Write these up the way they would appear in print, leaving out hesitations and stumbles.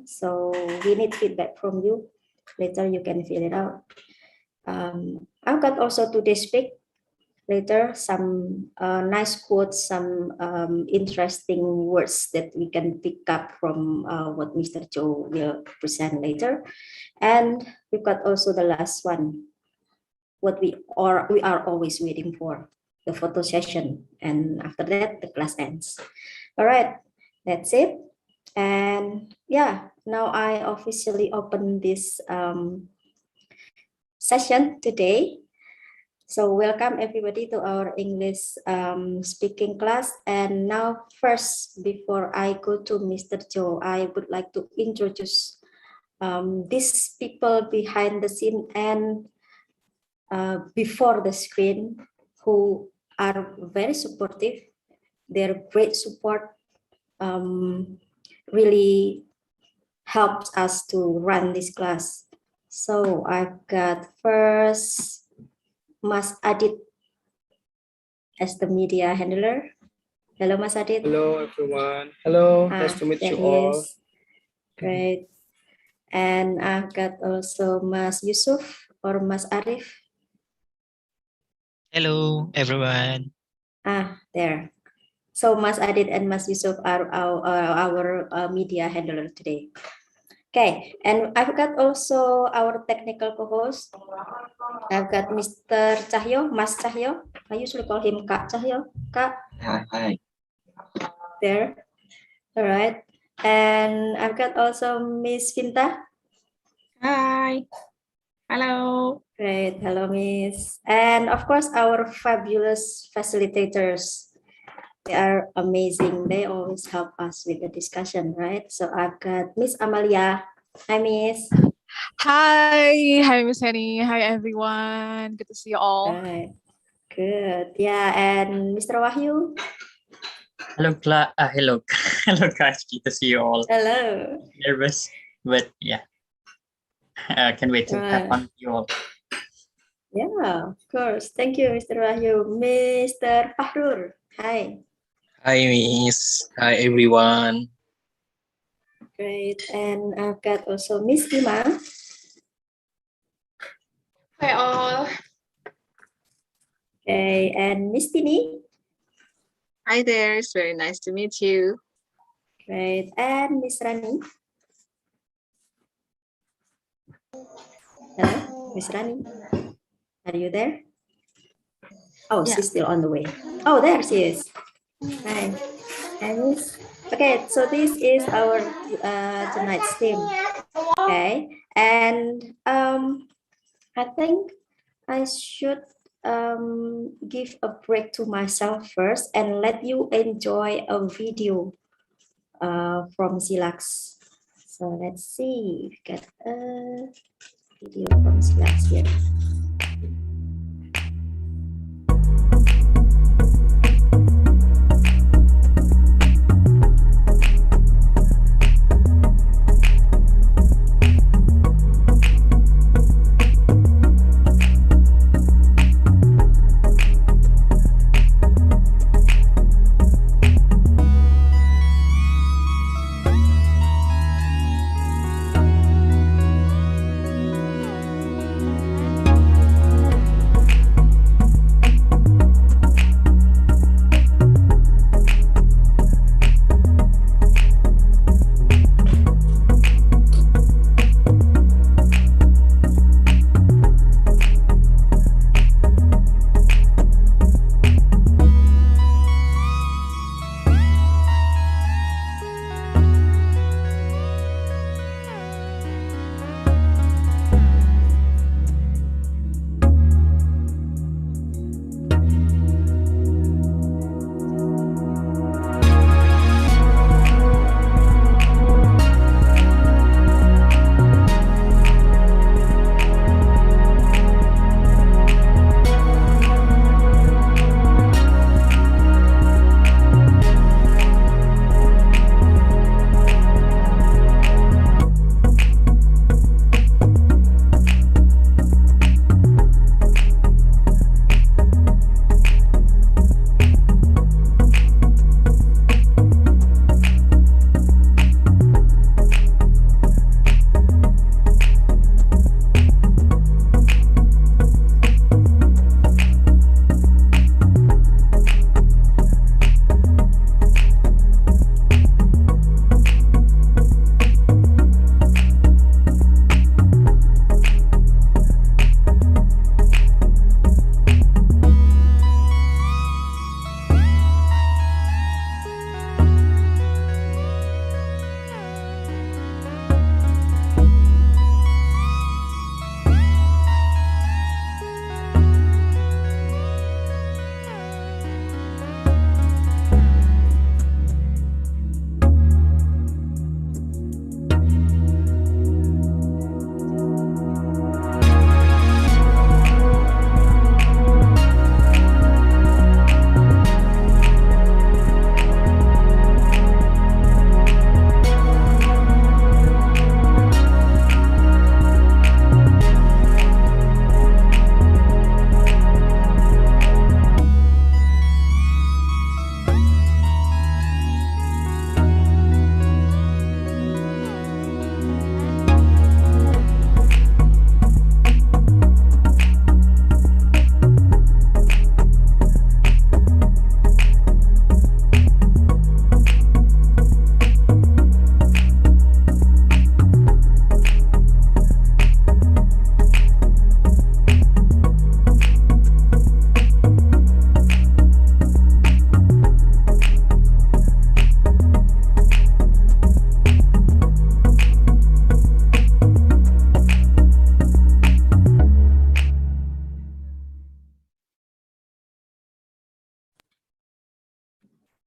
So we need feedback from you. Later you can fill it out. I've got also today's speak. Later some nice quotes, some interesting words that we can pick up from what Mr. Joe will present later. And we've got also the last one, what we are always waiting for, the photo session. And after that, the class ends. All right, that's it. And yeah, now I officially open this session today. So welcome everybody to our English speaking class. And now first, before I go to Mr. Joe, I would like to introduce these people behind the scene and before the screen who are very supportive. Their great support really helps us to run this class. So I've got first Mas Adit as the media handler. Hello, Mas Adit. Hello, everyone. Hello, nice to meet you all. Great. And I've got also Mas Yusuf or Mas Arif. Hello, everyone. There. So Mas Adit and Mas Yusuf are our media handler today. Okay, and I've got also our technical co-host. I've got Mr. Cahyo, Mas Cahyo. I usually call him Kak Cahyo. Kak. Hi. There. All right. And I've got also Miss Vinta. Hi. Hello. Great. Hello, Miss. And of course, our fabulous facilitators. They are amazing. They always help us with the discussion, right? So I've got Miss Amalia. Hi, Miss. Hi, Miss Henny. Hi, everyone. Good to see you all. Right. Good. Yeah, and Mr. Wahyu. Hello, hello, guys. Good to see you all. Hello. Nervous, but yeah. Can't wait to have fun with you all. Yeah, of course. Thank you, Mr. Wahyu. Mr. Fahrur. Hi. Hi, Miss. Hi, everyone. Great. And I've got also Miss Ima. Hi, all. Okay, and Miss Tini. Hi there. It's very nice to meet you. Great. And Miss Rani. Hello, Miss Rani. Are you there? Oh, Yeah. she's still on the way. Oh, there she is. Hi. Hi, Miss. Okay, so this is our tonight's theme. Okay, and I think I should give a break to myself first and let you enjoy a video from Cilacs. So let's see, we've got a video from Cilacs here.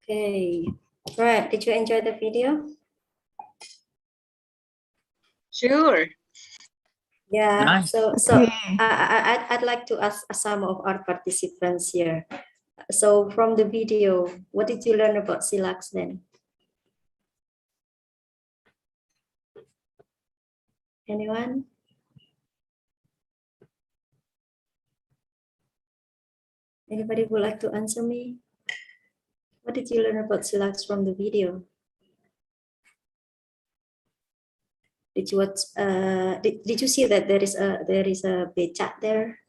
Okay. Right. Did you enjoy the video? Sure. Yeah. Nice. So Okay. I'd like to ask some of our participants here. So from the video, what did you learn about Cilacs then? Anyone? Anybody would like to answer me? What did you learn about Cilacs from the video? Did you watch? Did you see that there is a becak there,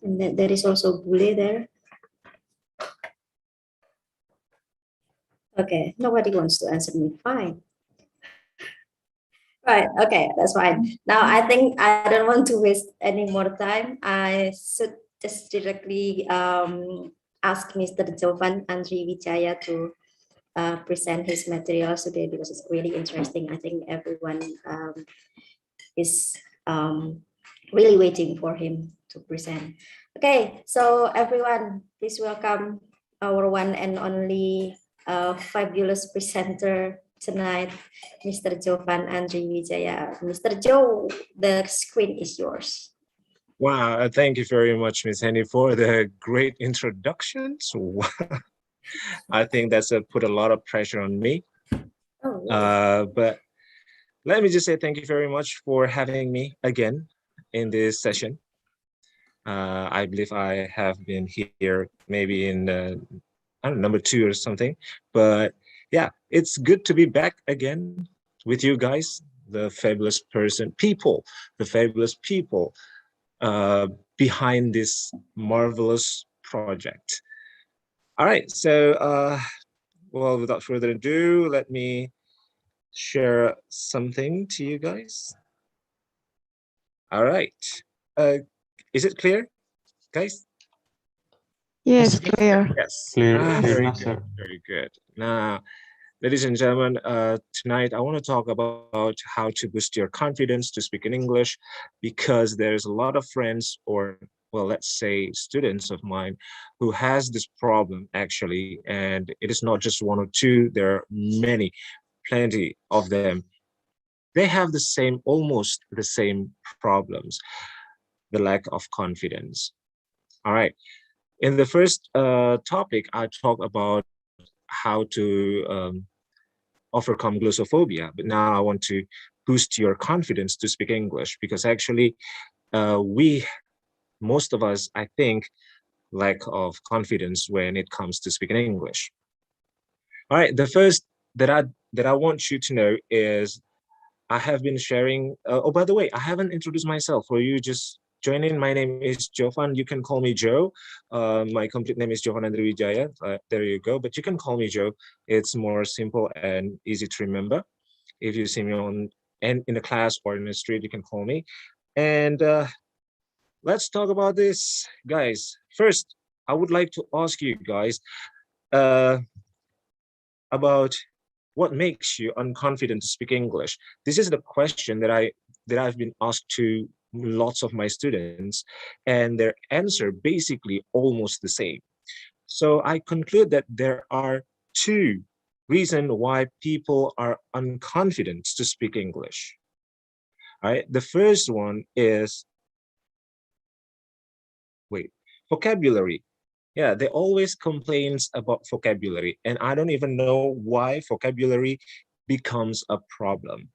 and that there is also bule there? Okay, nobody wants to answer me. Fine. Right. Okay, that's fine. Now I think I don't want to waste any more time. I should just directly ask Mr. Jovan Andry Wijaya to present his materials today because it's really interesting. I think everyone is really waiting for him to present. Okay, so everyone, please welcome our one and only fabulous presenter tonight, Mr. Jovan Andry Wijaya. Mr. Joe, the screen is yours. Wow, thank you very much, Miss Henny, for the great introductions. I think that's put a lot of pressure on me. Oh, yes. But let me just say thank you very much for having me again in this session. I believe I have been here maybe in I don't know, number 2 or something. But yeah, it's good to be back again with you guys, the fabulous people behind this marvelous project. All right, so well, without further ado, let me share something to you guys. All right, is it clear, guys? Yes, clear. Yes, Clear, very master. good, very good. Now, ladies and gentlemen, tonight I want to talk about how to boost your confidence to speak in English, because there's a lot of friends, or well, let's say students of mine, who has this problem actually, and it is not just one or two, there are many, plenty of them. They have the same, almost the same problems, the lack of confidence. All right. In the first topic, I talk about how to overcome glossophobia, but now I want to boost your confidence to speak English, because actually most of us, I think, lack of confidence when it comes to speaking English. All right, the first that I want you to know is I have been sharing, oh, by the way, I haven't introduced myself. For you just join in, my name is Jovan. You can call me Joe. My complete name is Jovan Andry Wijaya. There you go, but you can call me Joe. It's more simple and easy to remember. If you see me in the class or in the street, you can call me. And let's talk about this, guys. First, I would like to ask you guys about what makes you unconfident to speak English. This is the question that I've been asked to lots of my students, and their answer basically almost the same. So I conclude that there are two reasons why people are unconfident to speak English. All right, the first one is vocabulary. Yeah, they always complains about vocabulary, and I don't even know why vocabulary becomes a problem.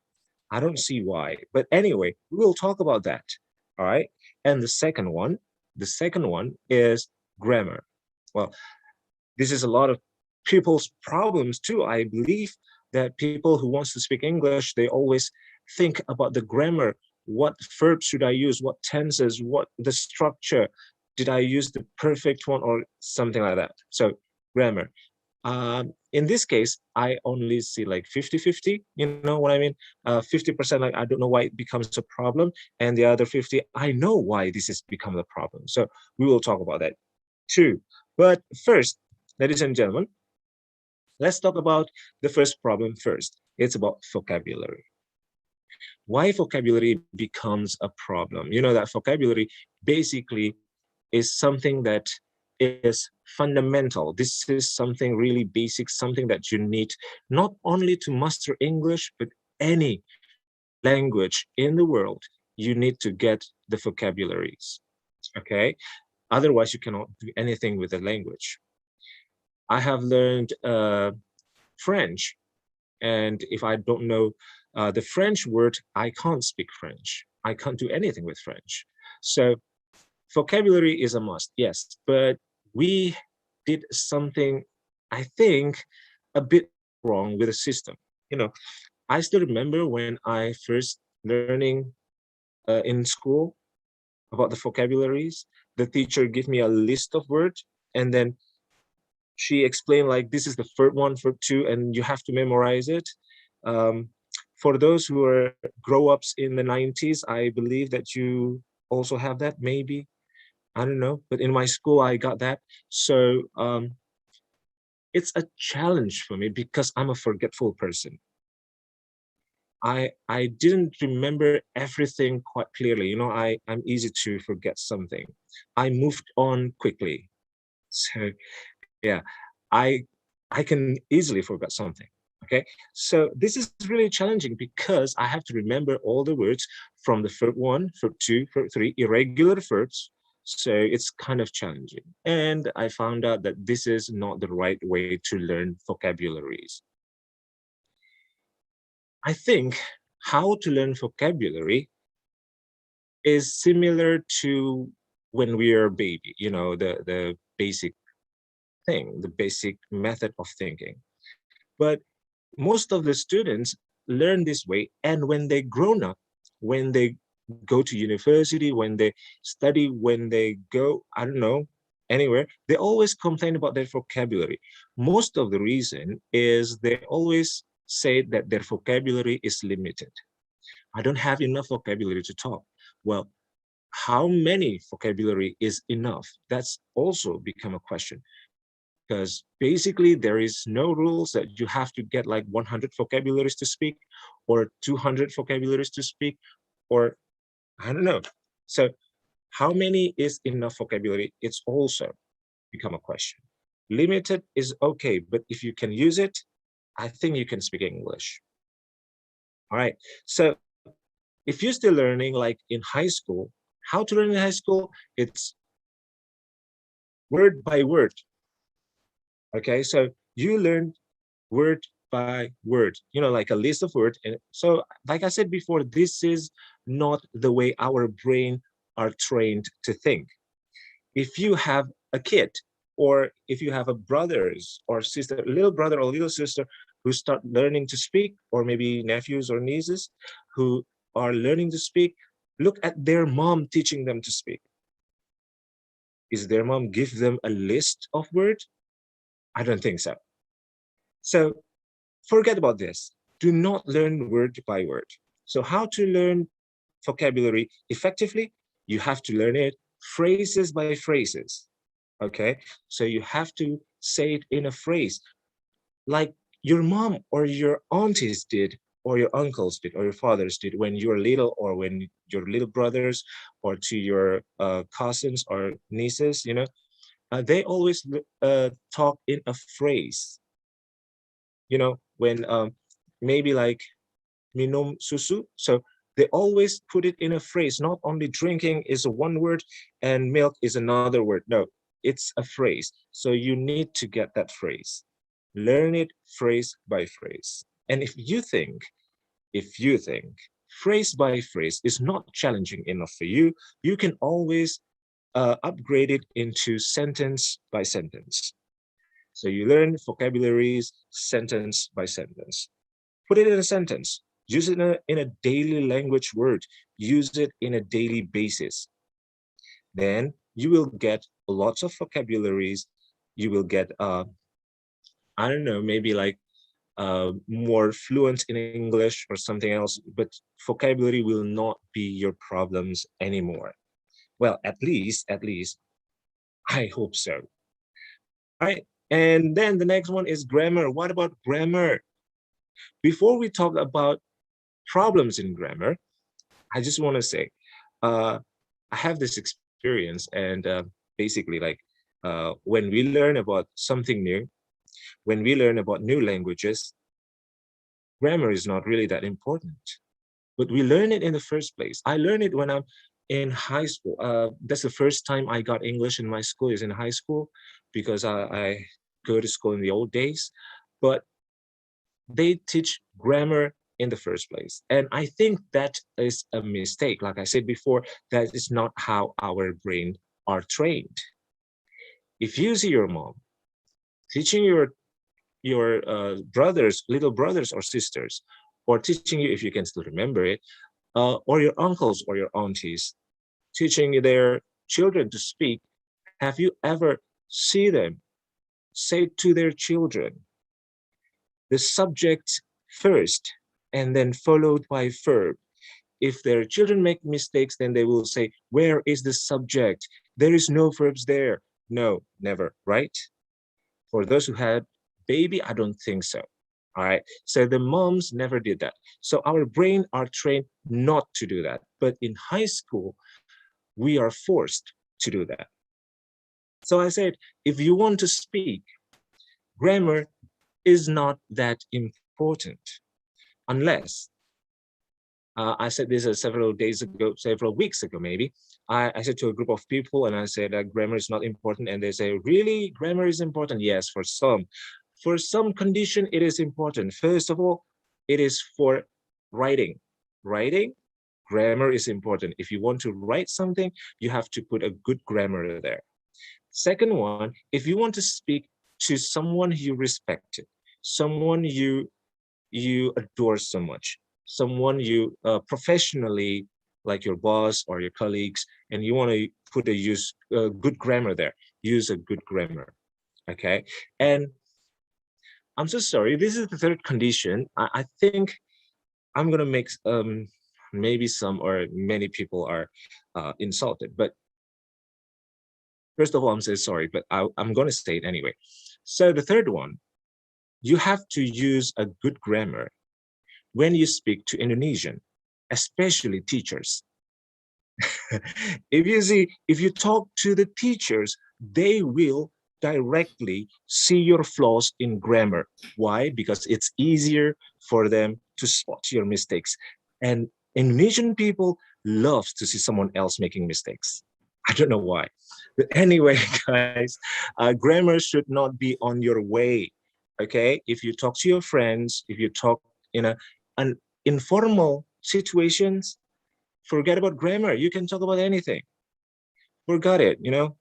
I don't see why, but anyway, we will talk about that. All right. And the second one is grammar. Well, this is a lot of people's problems too. I believe that people who wants to speak English, they always think about the grammar. What verbs should I use? What tenses? What the structure? Did I use the perfect one or something like that? So grammar. In this case, I only see like 50-50, you know what I mean? 50%, like, I don't know why it becomes a problem. And the other 50, I know why this has become a problem. So we will talk about that too. But first, ladies and gentlemen, let's talk about the first problem first. It's about vocabulary. Why vocabulary becomes a problem? You know that vocabulary basically is something that is fundamental. This is something really basic, something that you need not only to master English, but any language in the world. You need to get the vocabularies, okay? Otherwise, you cannot do anything with the language. I have learned French, and if I don't know the French word, I can't speak French. I can't do anything with French. So vocabulary is a must, yes, but we did something, I think, a bit wrong with the system. You know, I still remember when I first learning in school about the vocabularies, the teacher gave me a list of words, and then she explained like, this is the first one, for two, and you have to memorize it. For those who are grow-ups in the 90s, I believe that you also have that, maybe. I don't know, but in my school, I got that. So it's a challenge for me because I'm a forgetful person. I didn't remember everything quite clearly. You know, I'm easy to forget something. I moved on quickly. So yeah, I can easily forget something. Okay, so this is really challenging because I have to remember all the words from the verb 1, verb 2, verb 3, irregular verbs. So it's kind of challenging. And I found out that this is not the right way to learn vocabularies. I think how to learn vocabulary is similar to when we are a baby, you know, the basic thing, the basic method of thinking. But most of the students learn this way, and when they grown up, when they go to university, when they study, when they go, I don't know, anywhere, they always complain about their vocabulary. Most of the reason is they always say that their vocabulary is limited. I don't have enough vocabulary to talk. Well, how many vocabulary is enough? That's also become a question. Because basically there is no rules that you have to get like 100 vocabularies to speak or 200 vocabularies to speak, or I don't know. So how many is enough vocabulary? It's also become a question. Limited is okay, but if you can use it, I think you can speak English. All right, so if you're still learning like in high school, how to learn in high school, it's word by word. Okay, so you learn word by word, you know, like a list of words. And so, like I said before, this is not the way our brain are trained to think. If you have a kid, or if you have a brothers or sister, little brother or little sister who start learning to speak, or maybe nephews or nieces who are learning to speak, look at their mom teaching them to speak. Is their mom give them a list of words? I don't think so. So forget about this. Do not learn word by word. So how to learn vocabulary effectively? You have to learn it phrases by phrases. Okay, so you have to say it in a phrase like your mom or your aunties did, or your uncles did, or your fathers did when you were little, or when your little brothers, or to your cousins or nieces, you know, they always talk in a phrase. You know, when maybe like minum susu, so they always put it in a phrase. Not only drinking is one word and milk is another word. No, it's a phrase. So you need to get that phrase. Learn it phrase by phrase. And if you think phrase by phrase is not challenging enough for you, you can always upgrade it into sentence by sentence. So you learn vocabularies sentence by sentence. Put it in a sentence. Use it in a daily language word. Use it in a daily basis. Then you will get lots of vocabularies. You will get, I don't know, maybe like more fluent in English or something else, but vocabulary will not be your problems anymore. Well, at least, I hope so. All right, and then the next one is grammar. What about grammar? Before we talk about problems in grammar, I just want to say, I have this experience, and basically like when we learn about something new, when we learn about new languages, grammar is not really that important, but we learn it in the first place. I learned it when I'm in high school. That's the first time I got English in my school, is in high school, because I go to school in the old days, but they teach grammar in the first place. And I think that is a mistake. Like I said before, that is not how our brain are trained. If you see your mom teaching your brothers, little brothers or sisters, or teaching you, if you can still remember it, or your uncles or your aunties teaching their children to speak, have you ever see them say to their children the subject first and then followed by verb? If their children make mistakes, then they will say, where is the subject? There is no verbs there. No, never, right? For those who had baby, I don't think so. All right, so the moms never did that. So our brain are trained not to do that. But in high school, we are forced to do that. So I said, if you want to speak, grammar is not that important, unless, I said this several days ago, several weeks ago, maybe. I said to a group of people, and I said that grammar is not important. And they say, really, grammar is important? Yes, for some. For some condition, it is important. First of all, it is for writing. Writing, grammar is important. If you want to write something, you have to put a good grammar there. Second one, if you want to speak to someone you respect, someone you adore so much, someone you professionally, like your boss or your colleagues, and you want to put a good grammar there, use a good grammar, okay? And I'm so sorry, this is the third condition. I think I'm gonna make maybe some or many people are insulted, but first of all, I'm so sorry, but I'm gonna say it anyway. So the third one, you have to use a good grammar when you speak to Indonesian, especially teachers. If you talk to the teachers, they will directly see your flaws in grammar. Why? Because it's easier for them to spot your mistakes. And Indonesian people love to see someone else making mistakes. I don't know why. But anyway, guys, grammar should not be on your way, okay? If you talk to your friends, if you talk in an informal situations, forget about grammar. You can talk about anything. Forgot it, you know?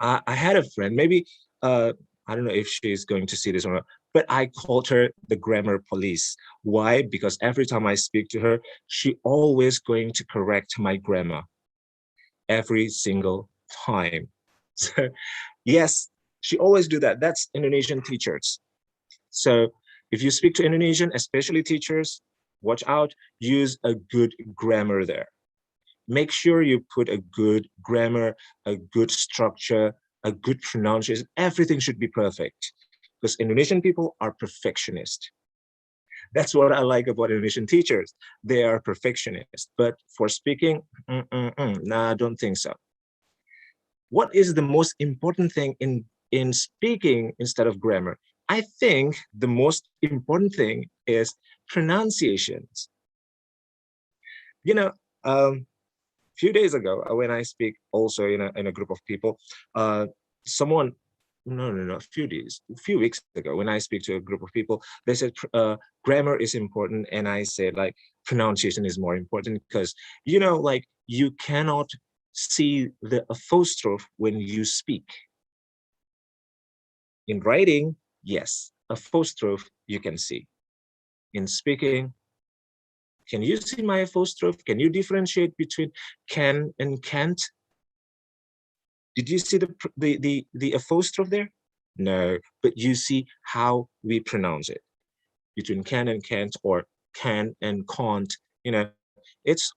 I had a friend, maybe, I don't know if she's going to see this or not, but I called her the grammar police. Why? Because every time I speak to her, she always going to correct my grammar. Every single time. So yes, she always do that. That's Indonesian teachers. So if you speak to Indonesian, especially teachers, watch out, use a good grammar there. Make sure you put a good grammar, a good structure, a good pronunciation. Everything should be perfect, because Indonesian people are perfectionist. That's what I like about Indonesian teachers. They are perfectionists, but for speaking, nah, I don't think so. What is the most important thing in speaking instead of grammar? I think the most important thing is pronunciations. You know, few days ago, when I speak also in a group of people, someone, a few weeks ago, when I speak to a group of people, they said grammar is important, and I said like pronunciation is more important, because like you cannot see the apostrophe when you speak. In writing, yes, apostrophe you can see. In speaking, can you see my apostrophe? Can you differentiate between can and can't? Did you see the apostrophe there? No, but you see how we pronounce it. Between can and can't, or can and can't, it's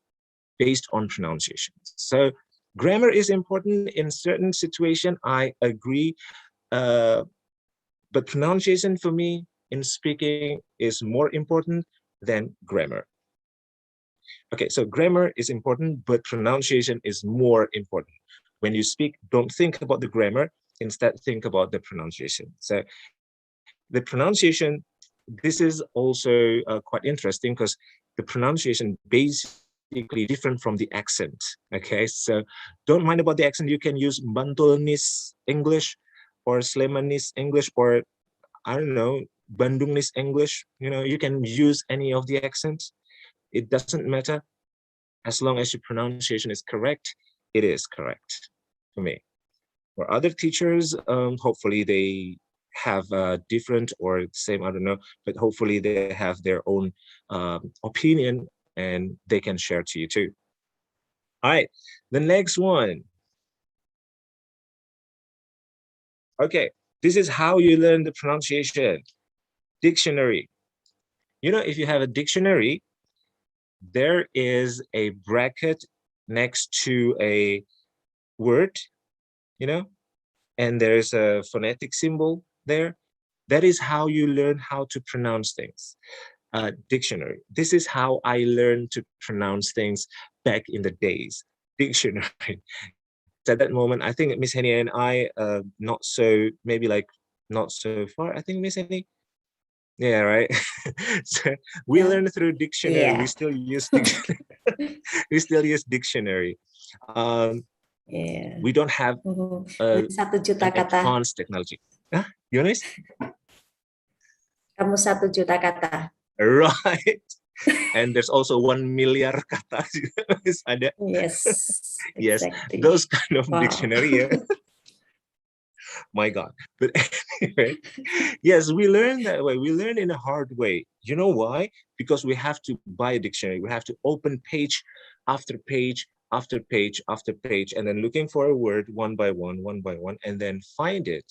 based on pronunciation. So grammar is important in certain situation, I agree, but pronunciation for me in speaking is more important than grammar. Okay, so grammar is important, but pronunciation is more important. when you speak, don't think about the grammar, instead think about the pronunciation. So the pronunciation, this is also quite interesting because the pronunciation basically different from the accent. Okay, so don't mind about the accent. You can use Bantulnis English or Slemanese English, or I don't know, Bandungnis English. You know, you can use any of the accents. It doesn't matter. As long as your pronunciation is correct, it is correct for me. For other teachers, hopefully they have different or same, I don't know, but hopefully they have their own opinion and they can share to you too. All right, the next one. Okay, this is how you learn the pronunciation. Dictionary. You know, if you have a dictionary, there is a bracket next to a word, you know, and there's a phonetic symbol there. That is how you learn how to pronounce things. Dictionary. This is how I learned to pronounce things back in the days. Dictionary. At that moment, I think Miss Henny and I, not so, maybe like not so far. I think Miss Henny. Yeah, right. So we learn through dictionary. Yeah. We still use dictionary. We still use dictionary. Yeah. We don't have 1 juta an kata. advanced technology. Huh? Yonis? Kamu 1 juta kata. Right. And there's also 1 milliar kata. Yes. Yes, Exactly. those kind of Wow. dictionary. Yeah. My God. But anyway, yes, we learn that way. We learn in a hard way. You know why? Because we have to buy a dictionary. We have to open page after page after page after page, and then looking for a word one by one, and then find it,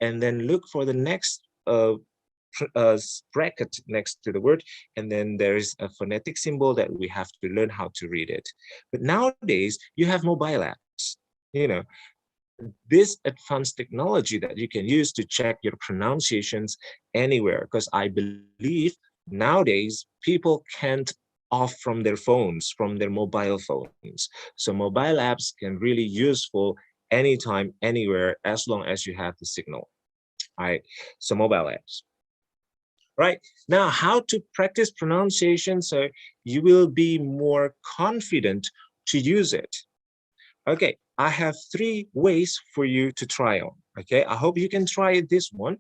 and then look for the next bracket next to the word, and then there's a phonetic symbol that we have to learn how to read it. But nowadays, you have mobile apps, you know, this advanced technology that you can use to check your pronunciations anywhere, because I believe nowadays people can't off from their phones, from their mobile phones. So mobile apps can really useful anytime, anywhere, as long as you have the signal. All right, so mobile apps. Right, now how to practice pronunciation so you will be more confident to use it. Okay, I have 3 ways for you to try on. Okay, I hope you can try this one.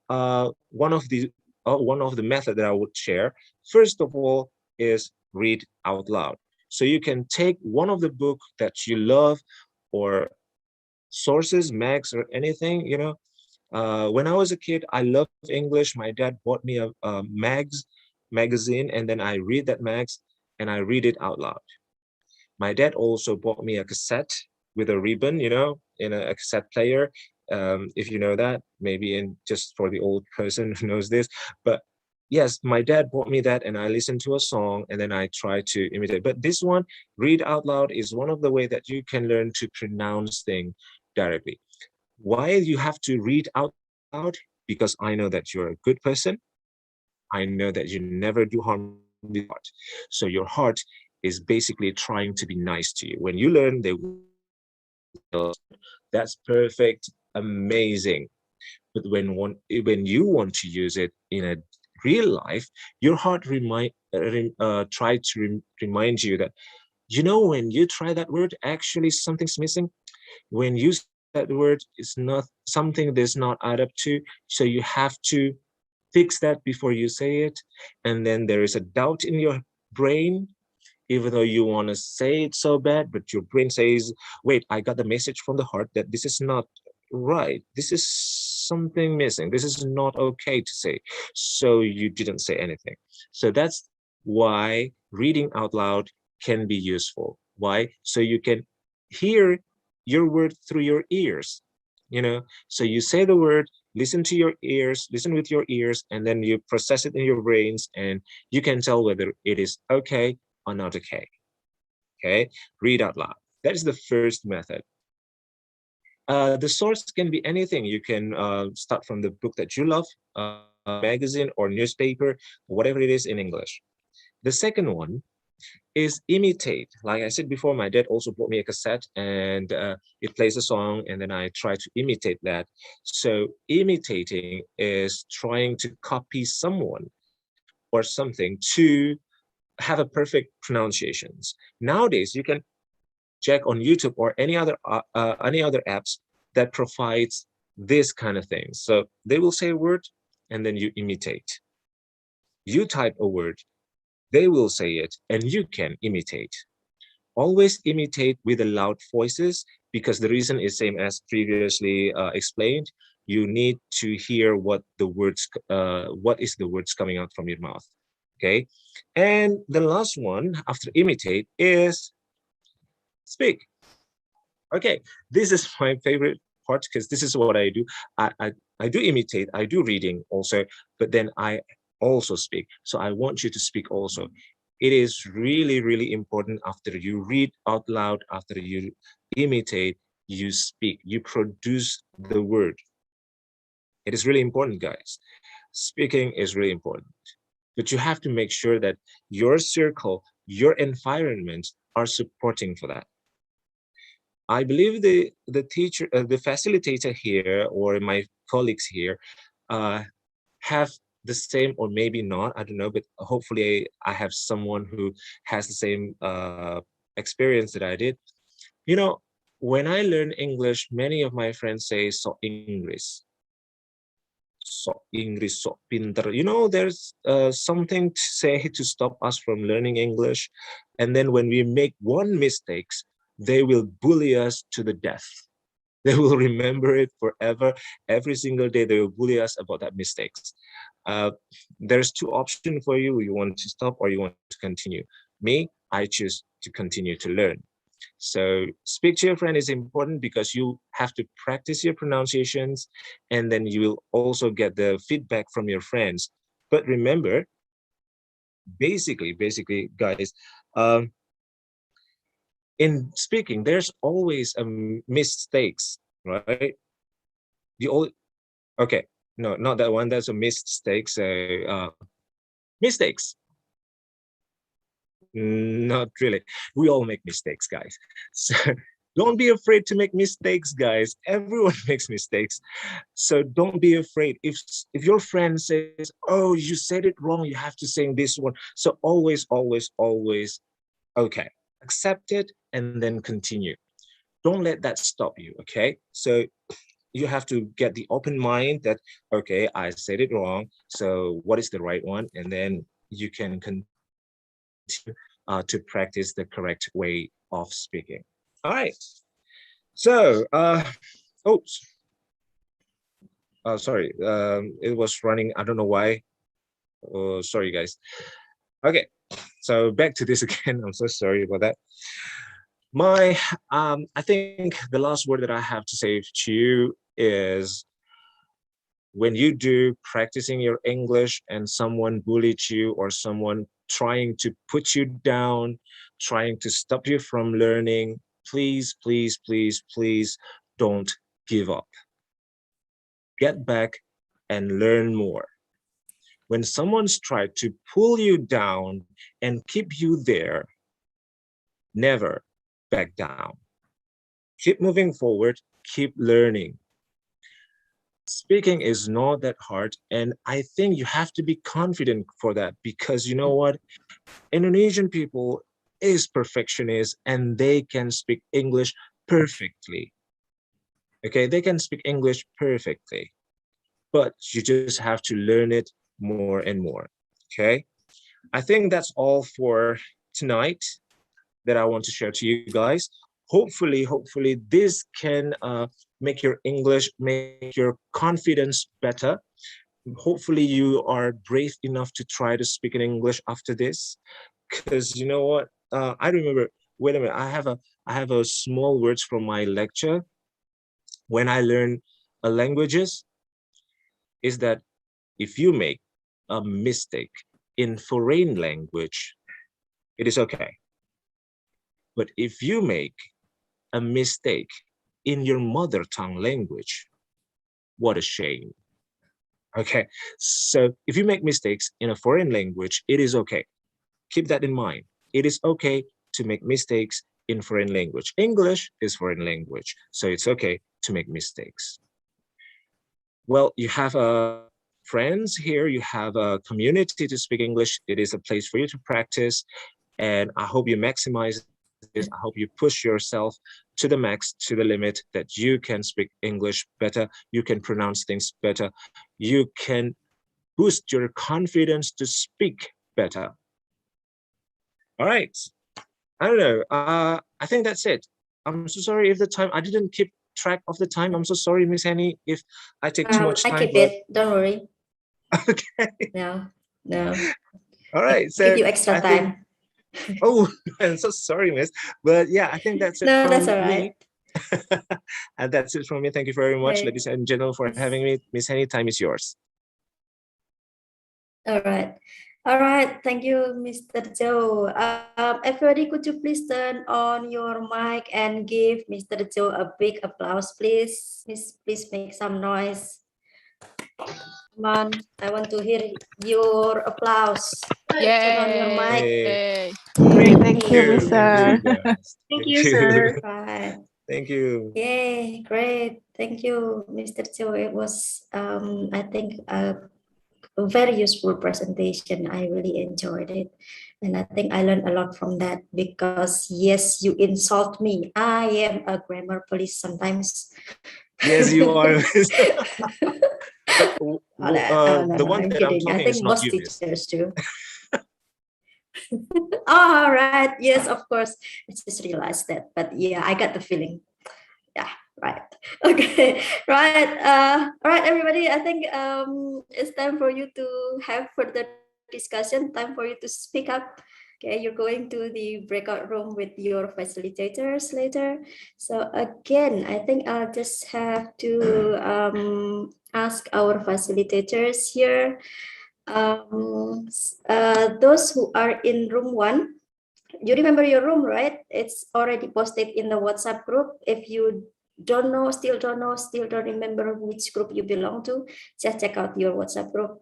One of the method that I would share, first of all, is read out loud. So you can take one of the book that you love, or sources, mags, or anything, you know. When I was a kid, I loved English. My dad bought me a magazine, and then I read that mags and I read it out loud. My dad also bought me a cassette with a ribbon, you know, in a cassette player. If you know that, maybe in just for the old person who knows this. But yes, my dad bought me that, and I listened to a song, and then I try to imitate. But this one, read out loud, is one of the way that you can learn to pronounce things directly. Why you have to read out loud? Because I know that you're a good person. I know that you never do harm to your heart. So your heart is basically trying to be nice to you. When you learn, they will, that's perfect, amazing. But when you want to use it in a real life, your heart try to remind you that, you know, when you try that word, actually something's missing. When you say that word, is not something that's not add up to, so you have to fix that before you say it. And then there is a doubt in your brain, even though you want to say it so bad, but your brain says, wait, I got the message from the heart that this is not right. This is something missing. This is not okay to say. So you didn't say anything. So that's why reading out loud can be useful. Why? So you can hear your word through your ears, you know? So you say the word, listen to your ears, listen with your ears, and then you process it in your brains, and you can tell whether it is okay or not okay. Okay, read out loud. That is the first method. The source can be anything. You can start from the book that you love, magazine or newspaper, whatever it is in English. The second one, is imitate. Like I said before, my dad also bought me a cassette and it plays a song and then I try to imitate that. So imitating is trying to copy someone or something to have a perfect pronunciations. Nowadays, you can check on YouTube or any other apps that provides this kind of thing. So they will say a word and then you imitate. You type a word, they will say it and you can imitate. Always imitate with the loud voices because the reason is same as previously explained. You need to hear what the words, what is the words coming out from your mouth. Okay, and the last one after imitate is speak. Okay, this is my favorite part because this is what I do. I do imitate, I do reading also, but then I also speak. So I want you to speak also. It is really, really important after you read out loud, after you imitate, you speak, you produce the word. It is really important, guys. Speaking is really important. But you have to make sure that your circle, your environment are supporting for that. I believe the teacher, the facilitator here, or my colleagues here, have the same, or maybe not, I don't know, but hopefully I have someone who has the same experience that I did. You know, when I learn English, many of my friends say, so English. So English, so pinter. You know, there's something to say to stop us from learning English. And then when we make one mistake, they will bully us to the death. They will remember it forever. Every single day, they will bully us about that mistakes. There's two options for you. You want to stop or you want to continue. Me, I choose to continue to learn. So speak to your friend is important because you have to practice your pronunciations and then you will also get the feedback from your friends. But remember, basically, guys, in speaking, there's always mistakes, right? Okay, no, not that one. That's a mistake. So mistakes. Not really. We all make mistakes, guys. So don't be afraid to make mistakes, guys. Everyone makes mistakes. So don't be afraid. If your friend says, oh, you said it wrong, you have to sing this one. So always, okay. Accept it and then continue. Don't let that stop you, okay? So you have to get the open mind that, okay, I said it wrong. So what is the right one? And then you can continue to practice the correct way of speaking. All right. So, sorry, it was running. I don't know why. Oh, sorry, guys. Okay, so back to this again. I'm so sorry about that. I think the last word that I have to say to you is when you do practicing your English and someone bullied you or someone trying to put you down, trying to stop you from learning, please don't give up. Get back and learn more. When someone's tried to pull you down and keep you there, never back down. Keep moving forward, keep learning. Speaking is not that hard, and I think you have to be confident for that because you know what? Indonesian people is perfectionists and they can speak English perfectly. Okay, they can speak English perfectly, but you just have to learn it more and more. Okay, I think that's all for tonight that I want to share to you guys. Hopefully this can make your English, make your confidence better. Hopefully you are brave enough to try to speak in English after this, because you know what? I remember. Wait a minute. I have a small words from my lecture when I learn languages. Is that if you make a mistake in foreign language, it is okay. But if you make a mistake in your mother tongue language, what a shame. Okay, so if you make mistakes in a foreign language, it is okay. Keep that in mind. it is okay to make mistakes in foreign language. English is foreign language, so it's okay to make mistakes. Well, you have friends here, you have a community to speak English. It is a place for you to practice, and I hope you maximize this. I hope you push yourself to the max, to the limit, that you can speak English better, you can pronounce things better, you can boost your confidence to speak better. All right. I don't know. I think that's it. I'm so sorry if the time, I didn't keep track of the time. I'm so sorry, Miss Annie, if I take too much time. I keep it. Don't worry. Okay. No. All right. So give you extra time. Oh, I'm so sorry, Miss. But yeah, I think that's it No, from that's all right. me. And that's it from me. Thank you very much, Great. ladies and gentlemen, for having me. Miss Annie, time is yours. All right. Thank you, Mr. Joe. Everybody, could you please turn on your mic and give Mr. Joe a big applause, please? Please make some noise. Come on, I want to hear your applause. Turn on your mic. Hey. Great, thank you, Thank Mr. you, guys. Thank you, sir. Right. Thank you. Yay, great. Thank you, Mr. Joe. It was, I think, a very useful presentation. I really enjoyed it. And I think I learned a lot from that because, yes, you insult me. I am a grammar police sometimes. Yes, you are. No, The one I'm that I'm kidding. I talking think is not most you, Miss. teachers do. All right. Yes, of course. I just realized that. But yeah, I got the feeling. Yeah, right. Okay, right. All right, everybody. I think it's time for you to have further discussion. Time for you to speak up. Okay, you're going to the breakout room with your facilitators later. So again, I think I'll just have to ask our facilitators here. Those who are in room 1, you remember your room, right? It's already posted in the WhatsApp group. If you still don't remember which group you belong to, just check out your WhatsApp group.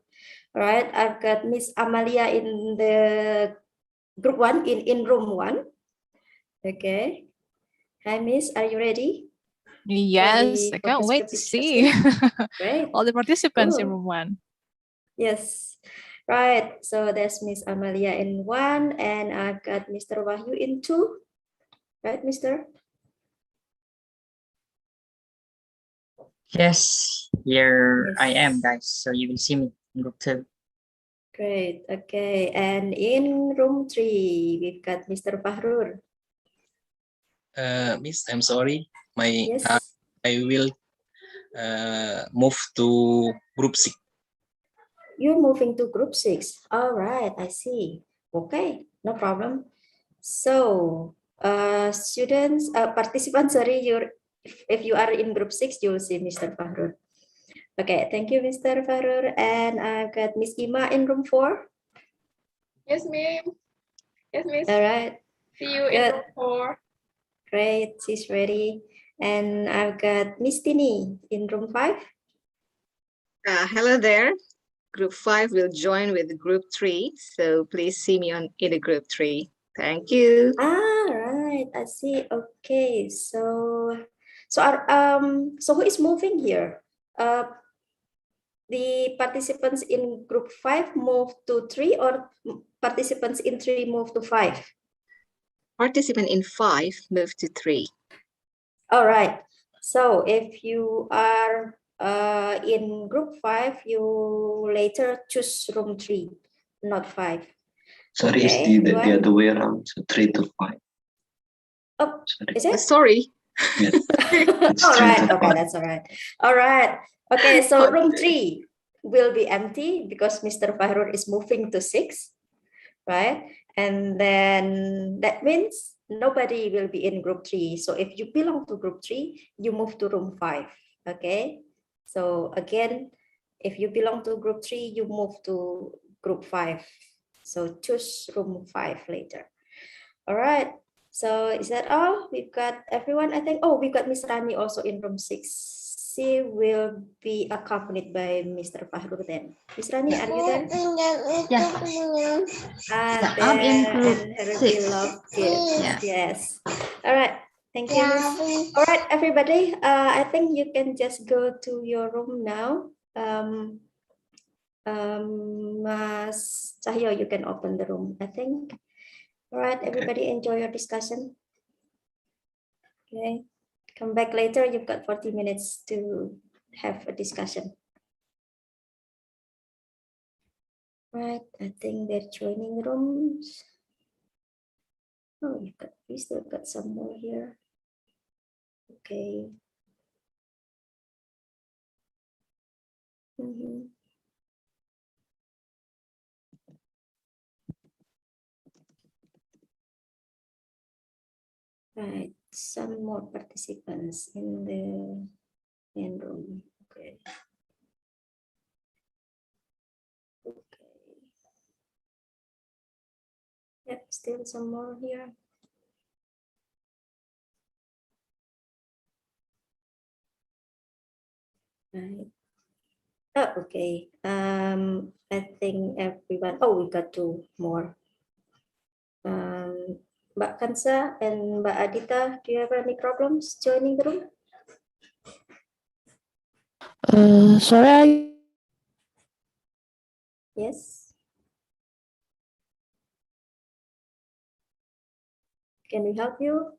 All right, I've got Miss Amalia in the group 1, in room 1. Okay. Hi, Miss, are you ready? Yes, I can't wait to see all the participants in room 1. Yes. Right, so there's Miss Amalia in 1, and I've got Mr. Wahyu in 2. Right, Mr.? Yes, here Yes. I am, guys. So you will see me in group 2. Great. Okay, and in room 3, we've got Mr. Fahrur. Miss, I'm sorry. Yes. I will move to group 6. You're moving to group 6. All right, I see. Okay, no problem. So, students, participants, sorry, if you are in group 6, you'll see Mr. Fahrur. Okay, thank you, Mr. Fahrur. And I've got Miss Ima in room 4. Yes, ma'am. Yes, miss. All right. See you in room 4. Great, she's ready. And I've got Miss Tini in room 5. Hello there. Group 5 will join with group 3. So please see me in the group 3. Thank you. Right, I see. Okay, so who is moving here? The participants in group 5 move to 3, or participants in 3 move to 5? Participant in 5 move to 3. All right. So if you are in group 5, you later choose room 3, not 5. Sorry, Okay, it's the other way around, so 3 to 5. Oh, sorry. Is it? Sorry. Yes. All right. Okay, that's all right. All right. Okay, so room 3 will be empty because Mr. Fahrur is moving to 6, right? And then that means nobody will be in group 3. So if you belong to group 3, you move to room 5. Okay. So again, if you belong to group 3, you move to group 5. So choose room 5 later. All right. So is that all? We've got everyone, I think. Oh, we've got Miss Rani also in room 6. she will be accompanied by Mr. Fahrur then. Miss Rani, are you there? Yeah. Ah, I'm in there, group and her 6. beloved kids. Yeah. Yes. All right. Thank you, Miss. All right, everybody. I think you can just go to your room now. Mas Cahyo, you can open the room, I think. All right, everybody, enjoy your discussion. Okay, come back later. You've got 40 minutes to have a discussion. Right, I think they're joining rooms. Oh, we still got some more here. Okay. Right, some more participants in the main room. Okay. Okay. Yep, still some more here. Right. Oh, okay. I think everyone. Oh, we got 2 more. Mbak Kansa and Mbak Adita, do you have any problems joining the room? Sorry. Yes. Can we help you?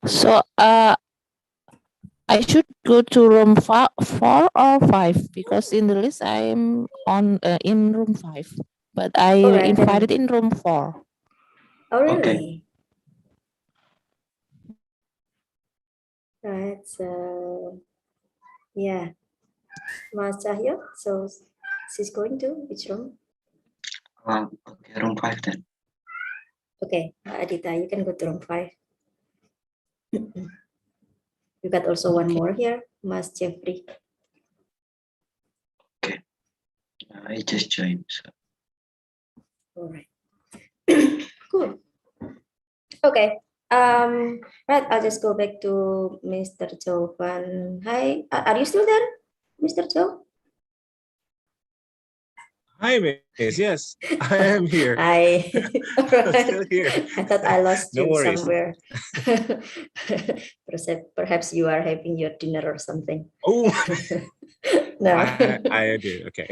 So, I should go to room 4 or 5 because in the list I'm on in room 5, but I All right, invited then. in room 4. Oh, really? Okay. Right. So, yeah. Mas Cahyo, so she's going to which room? Okay, room 5 then. Okay, Mbak Adita, you can go to room 5. You got also one more here, Mas Jeffrey. Okay. I just joined. So. All right. Cool. Okay. Right, I'll just go back to Mr. Jovan. Hi, are you still there, Mr. Joe? Hi, Miss. Yes, I am here. Hi. All I'm right. still here. I thought I lost No you worries. somewhere. Perhaps you are having your dinner or something. Oh, No. I do. Okay.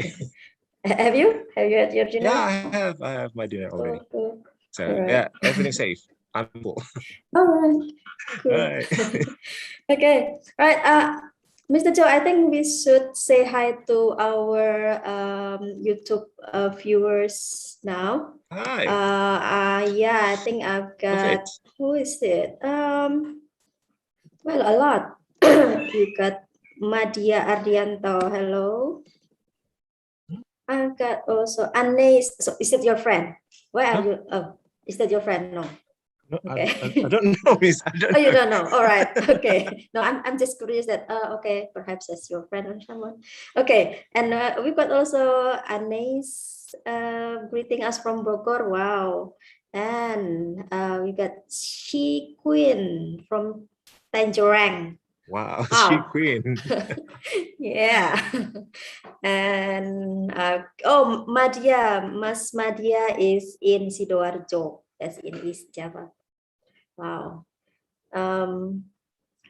Have you had your dinner? Yeah, I have my dinner already. Oh, cool. So All right. yeah, everything's safe. I'm full. All right. Cool. All right. Okay. All right. Mr. Joe, I think we should say hi to our YouTube viewers now. Hi. Yeah, I think I've got, Perfect. who is it? Well, a lot. You got Madia Ardianto. Hello. I've got also Anais. So is it your friend? Where are Huh? you? Oh, is that your friend? No. No, Okay. I don't know, Miss. I don't Oh, you know. don't know. All right. Okay. No, I'm just curious that, okay, perhaps that's your friend or someone. Okay. And we've got also Anais greeting us from Bogor. Wow. And we got She Queen from Tangerang. Wow, Wow. she queen. Yeah. And oh, Mas Madia is in Sidoarjo. That's in East Java. Wow.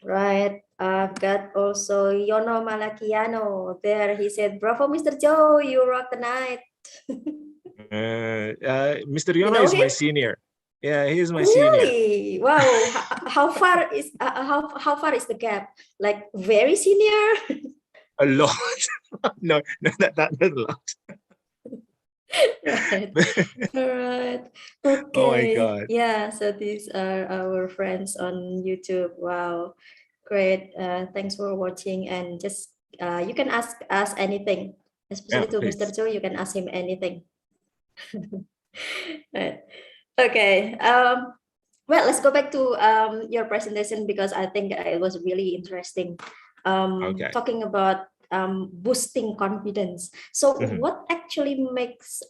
Right. I've got also Yono Malakiano there. He said, "Bravo, Mr. Joe, you rock the night." Mr. You Yono know is my him? senior. Yeah, he is my senior. Really? Wow. How far is how far is the gap? Like very senior? A lot. No, not a lot. Right. All right. Okay. Oh my God. Yeah. So these are our friends on YouTube. Wow. Great. Thanks for watching. And just you can ask us anything, especially to please. Mr. Joe. You can ask him anything. Right. Okay. Well, let's go back to your presentation because I think it was really interesting. Okay. Talking about boosting confidence. So Mhm. what actually makes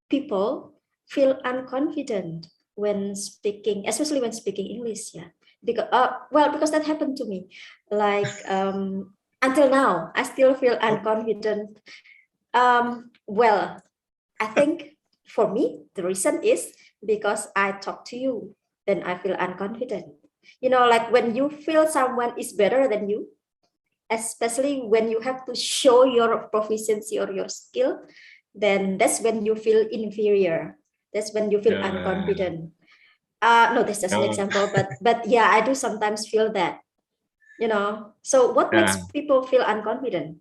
people feel unconfident when speaking, especially when speaking English? Yeah. because well, because that happened to me. Like until now, I still feel unconfident. Well, I think for me, the reason is because I talk to you, then I feel unconfident. You know, like when you feel someone is better than you, especially when you have to show your proficiency or your skill, then that's when you feel inferior. That's when you feel unconfident. No, that's just an No. example, but yeah, I do sometimes feel that, you know. So what makes people feel unconfident?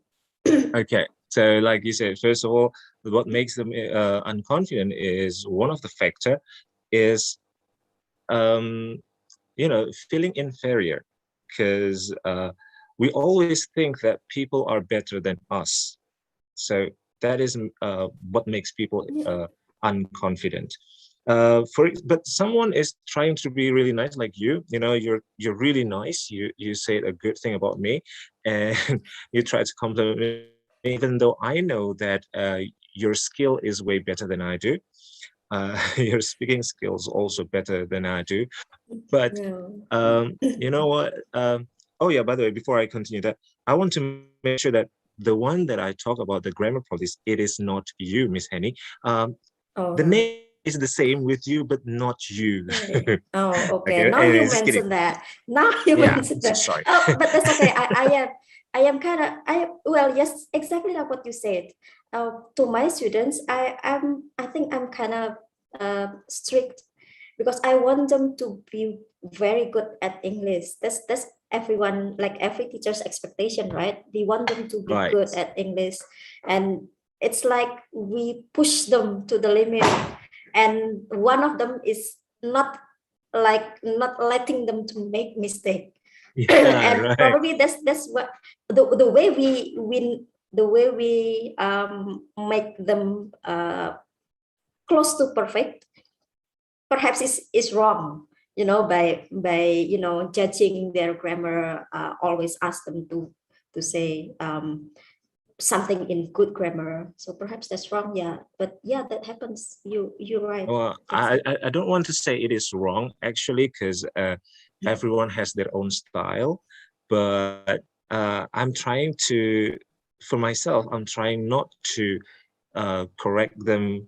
Okay, so like you said, first of all, what makes them unconfident is one of the factor is you know, feeling inferior, because we always think that people are better than us. So that is what makes people unconfident. But someone is trying to be really nice, like you know, you're really nice. You said a good thing about me, and you try to compliment me, even though I know that your skill is way better than I do. Your speaking skills also better than I do. But you know what? Oh yeah, by the way, before I continue that, I want to make sure that the one that I talk about, the grammar police, it is not you, Miss Henny. The name is the same with you, but not you. Oh, okay. Okay, Now you just kidding. mentioned that. Now you Yeah, mentioned so that. sorry. Oh, but that's okay. I am kind of well, yes, exactly like what you said. To my students, I think I'm kind of strict because I want them to be very good at English. That's everyone, like every teacher's expectation, right? We want them to be Right. good at English, and it's like we push them to the limit, and one of them is not letting them to make mistake. Yeah, And right. probably that's what the way we make them close to perfect perhaps is wrong, you know, by you know, judging their grammar. Always ask them to say something in good grammar, so perhaps that's wrong. Yeah, but yeah, that happens. You're right. Well, I don't want to say it is wrong, actually, because everyone has their own style. But I'm trying to, for myself, I'm trying not to correct them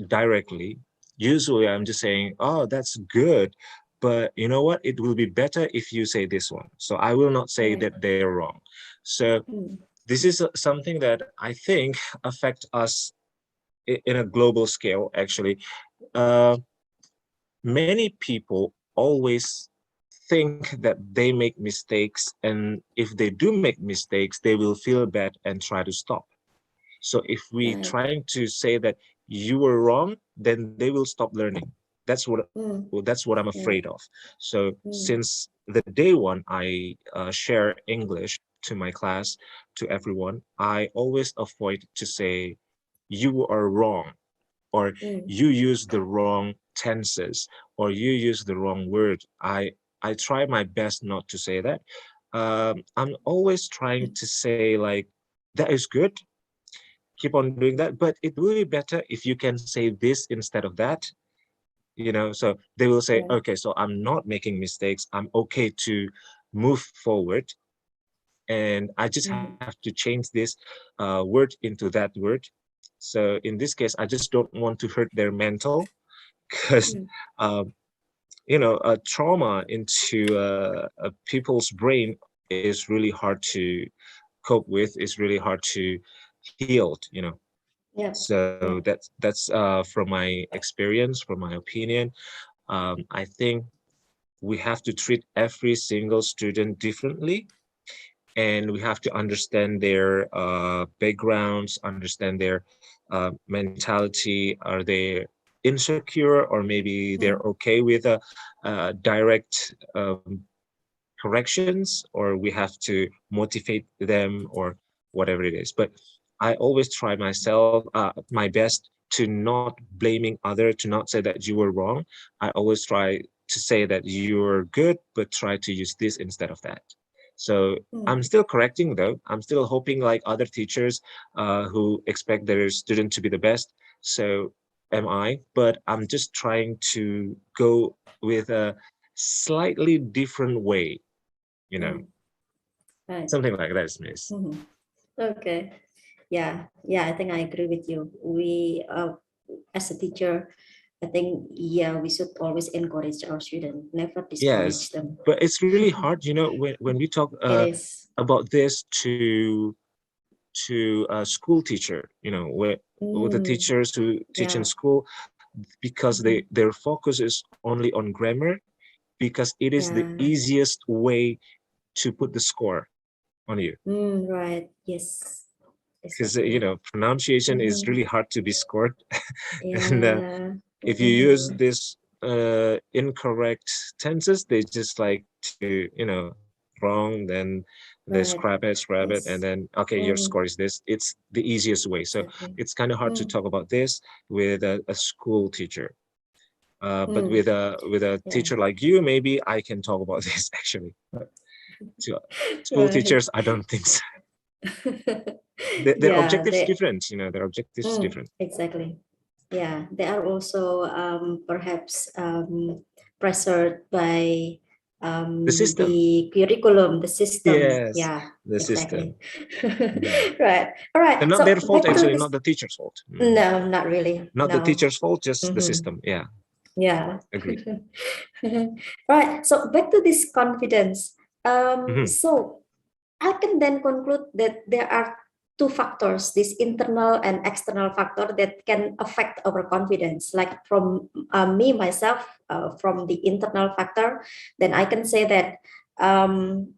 directly. Usually I'm just saying, oh, that's good. But you know what? It will be better if you say this one. So I will not say that they're wrong. So this is something that I think affect us in a global scale, actually. Many people always think that they make mistakes, and if they do make mistakes, they will feel bad and try to stop. So if we trying to say that you were wrong, then they will stop learning. That's what I'm afraid of. So since the day one I share English to my class, to everyone, I always avoid to say you are wrong, or you use the wrong tenses, or you use the wrong word. I try my best not to say that. I'm always trying to say like, that is good, keep on doing that, but it will be better if you can say this instead of that, you know. So they will say, okay, so I'm not making mistakes, I'm okay to move forward, and I just have to change this word into that word. So in this case, I just don't want to hurt their mental, because you know, a trauma into a people's brain is really hard to cope with, is really hard to heal, you know. So that's from my experience, from my opinion. I think we have to treat every single student differently, and we have to understand their backgrounds, understand their mentality. Are they insecure, or maybe they're okay with a direct corrections, or we have to motivate them, or whatever it is. But I always try myself, my best, to not blaming other, to not say that you were wrong. I always try to say that you're good, but try to use this instead of that. So I'm still correcting, though. I'm still hoping, like other teachers who expect their student to be the best. So am I, but I'm just trying to go with slightly different way, you know, Right. something like that, Miss. Okay. Yeah, I think I agree with you. We, as a teacher, I think, yeah, we should always encourage our students, never discourage them. But it's really hard, you know, when we talk It is. about this to a school teacher, you know, with the teachers who teach in school, because their focus is only on grammar, because it is the easiest way to put the score on you. Right. Yes. Because you know, pronunciation is really hard to be scored. And if you use this incorrect tenses, they just like to, you know, wrong, then they scrap it, and then okay, your score is this. It's the easiest way. So it's kind of hard to talk about this with a school teacher. But with a teacher like you, maybe I can talk about this actually. But to school teachers, I don't think so. Their objectives different, you know, their objectives different. Exactly. Yeah, they are also perhaps pressured by the system, the curriculum, the system. Yes, yeah, the exactly. system. Right. All right. And not so their fault, back to actually, this- not the teacher's fault. No, not really. Not the No. teacher's fault, just the system. Yeah, Yeah. agreed. Right. So back to this confidence. Mhm. So I can then conclude that there are two factors, this internal and external factor, that can affect our confidence. Like from me, myself, from the internal factor, then I can say that I'm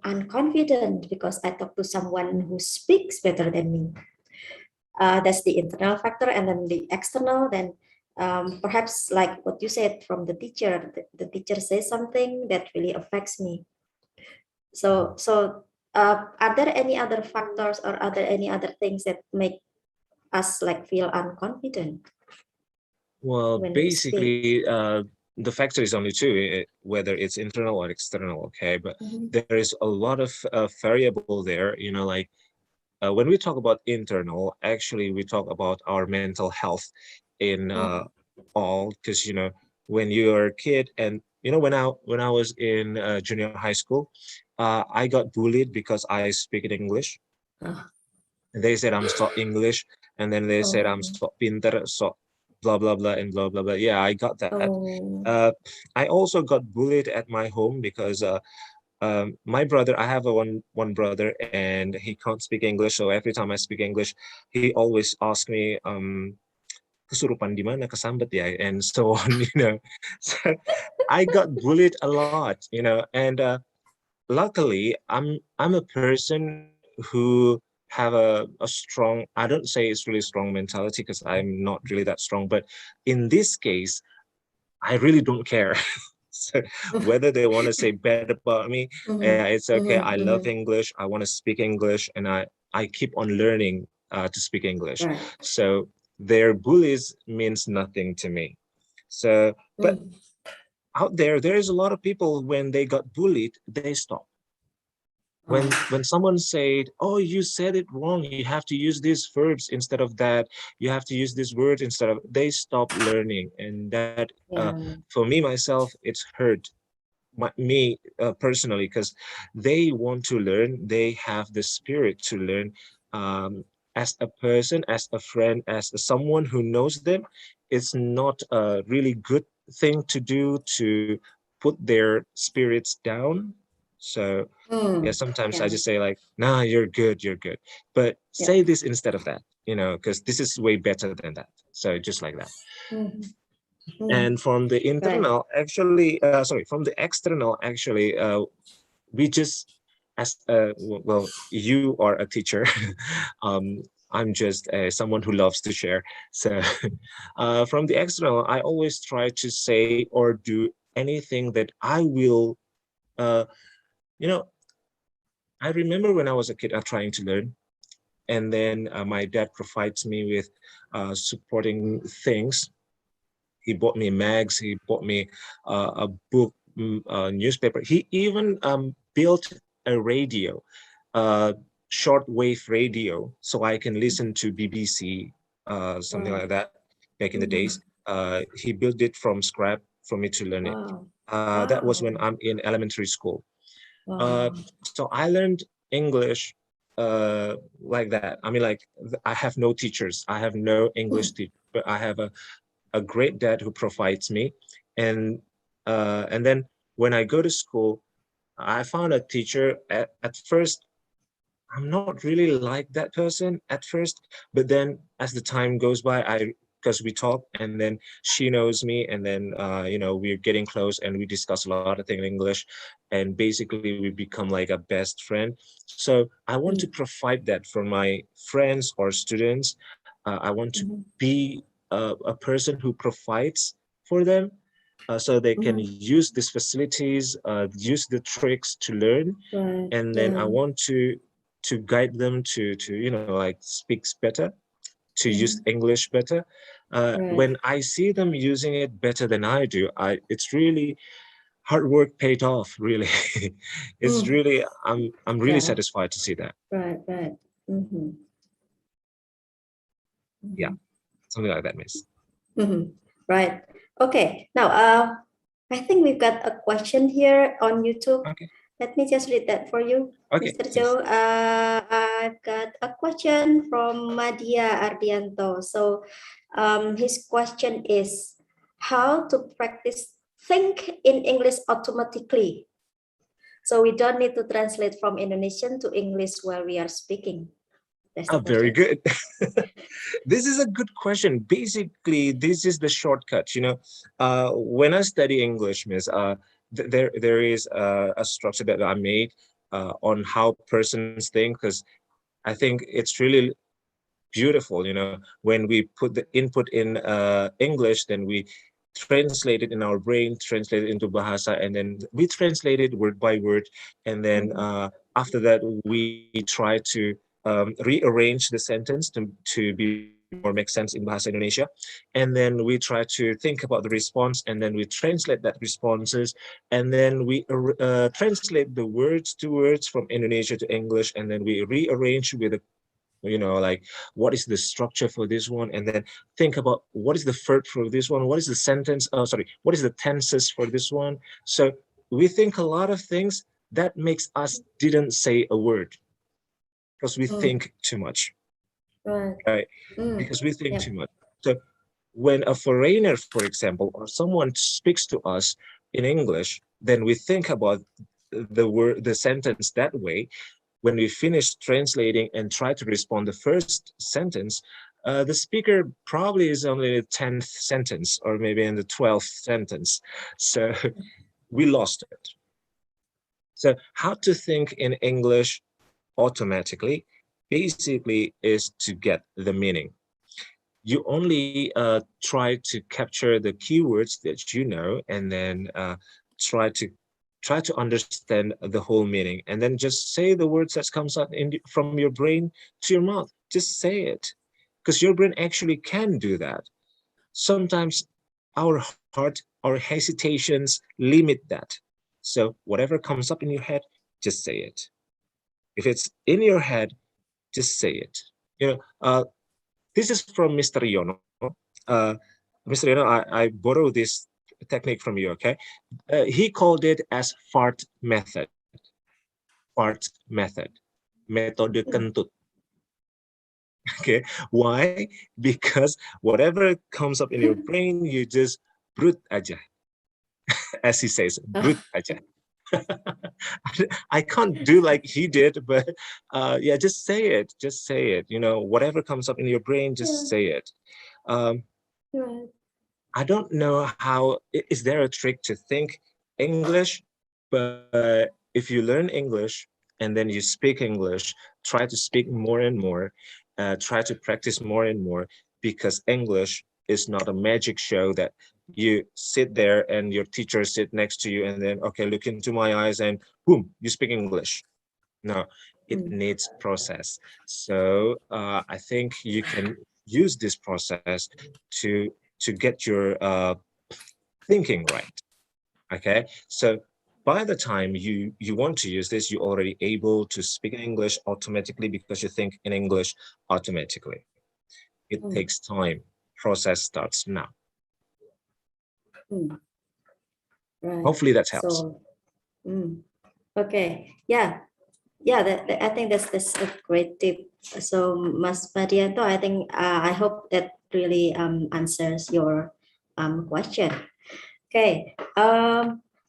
unconfident because I talk to someone who speaks better than me. That's the internal factor. And then the external, then perhaps like what you said from the teacher, the teacher says something that really affects me. So are there any other factors, or are there any other things that make us like feel unconfident? Well, when we basically, the factor is only two, whether it's internal or external. Okay, but there is a lot of variable there. You know, like when we talk about internal, actually, we talk about our mental health in all, because you know, when you're a kid, and you know, when I was in junior high school, I got bullied because I speak in English. They said I'm so English, and then they said I'm so pinter, so blah blah blah and blah blah blah. Yeah, I got that. I also got bullied at my home because my brother, I have one brother, and he can't speak English. So every time I speak English, he always asks me, kesurupan di mana, kesambet ya, and so on, you know. So I got bullied a lot, you know, and luckily I'm a person who have a strong, I don't say it's really strong mentality, because I'm not really that strong, but in this case, I really don't care. So whether they want to say bad about me, it's okay. I love English. I want to speak English, and I keep on learning to speak English. Right. So their bullies means nothing to me. So, but out there is a lot of people, when they got bullied, they stop. When someone said, oh, you said it wrong, you have to use these verbs instead of that, you have to use this word instead of, they stop learning. And that for me myself, it's hurt me personally, because they want to learn, they have the spirit to learn, as a person, as a friend, as someone who knows them. It's not a really good thing to do, to put their spirits down. So yeah, sometimes I just say like, nah, you're good, but say this instead of that, you know, because this is way better than that. So just like that. And from the internal, actually, from the external, actually, we just, as well, you are a teacher. I'm just someone who loves to share. So from the external, I always try to say or do anything that I will, you know, I remember when I was a kid, trying to learn, and then my dad provides me with supporting things. He bought me mags, he bought me a book, a newspaper. He even built a radio, shortwave radio, so I can listen to BBC, something like that, back in the days. He built it from for me to learn it. Wow. That was when Wow. I'm in elementary school. Wow. So I learned English like that. I mean, like I have no teachers. I have no English teacher, but I have a great dad who provides me. And then when I go to school, I found a teacher at first. I'm not really like that person at first, but then as the time goes by, because we talk and then she knows me, and then you know, we're getting close and we discuss a lot of things in English, and basically we become like a best friend. So I want to provide that for my friends or students. I want to be a person who provides for them, so they can use these facilities, use the tricks to learn. Right. And then I Yeah. want to guide them to you know, like speaks better, to use English better. Right. When I see them using it better than I do, it's really hard work paid off, really. It's really, I'm really Yeah. satisfied to see that. Right. Right. Yeah, something like that, Miss. Right. Okay. Now, I think we've got a question here on YouTube. Okay. Let me just read that for you, Okay, Mr. please. Joe. I've got a question from Madia Ardianto. So, his question is, how to practice think in English automatically? So we don't need to translate from Indonesian to English while we are speaking. That's the Very question. good. This is a good question. Basically, this is the shortcut. You know, when I study English, Miss, there is a structure that I made on how persons think, because I think it's really beautiful. You know, when we put the input in English, then we translate it in our brain, translate it into Bahasa, and then we translate it word by word. And then after that, we try to rearrange the sentence to be more make sense in Bahasa Indonesia. And then we try to think about the response, and then we translate that responses, and then we translate the words to words from Indonesia to English, and then we rearrange with a, you know, like what is the structure for this one, and then think about what is the verb for this one, what is the sentence, what is the tenses for this one. So we think a lot of things that makes us didn't say a word, because we think too much, right? Because we think too much. So when a foreigner, for example, or someone speaks to us in English, then we think about the word, the sentence that way. When we finish translating and try to respond the first sentence, the speaker probably is only the 10th sentence or maybe in the 12th sentence. So we lost it. So how to think in English automatically basically is to get the meaning. You only try to capture the keywords that you know, and then try to understand the whole meaning, and then just say the words that comes out from your brain to your mouth. Just say it, because your brain actually can do that. Sometimes our heart, our hesitations limit that. So whatever comes up in your head, just say it. If it's in your head, just say it. You know, this is from Mr. Yono. Mr. Yono, I borrow this technique from you, okay? He called it as fart method. Fart method. Metode kentut. Okay, why? Because whatever comes up in your brain, you just brut aja. As he says, brut aja. I can't do like he did, but yeah, just say it. Just say it. You know, whatever comes up in your brain, just say it. I don't know how, is there a trick to think English? But if you learn English and then you speak English, try to speak more and more, try to practice more and more, because English is not a magic show that you sit there and your teacher sit next to you and then, okay, look into my eyes and boom, you speak English. No, it needs process. So I think you can use this process to get your thinking right. Okay, so by the time you want to use this, you're already able to speak in English automatically because you think in English automatically. It takes time. Process starts now. Right. Hopefully that helps. So, okay, yeah, I think that's a great tip. So, Mas Marianto, I think I hope that really answers your question. Okay.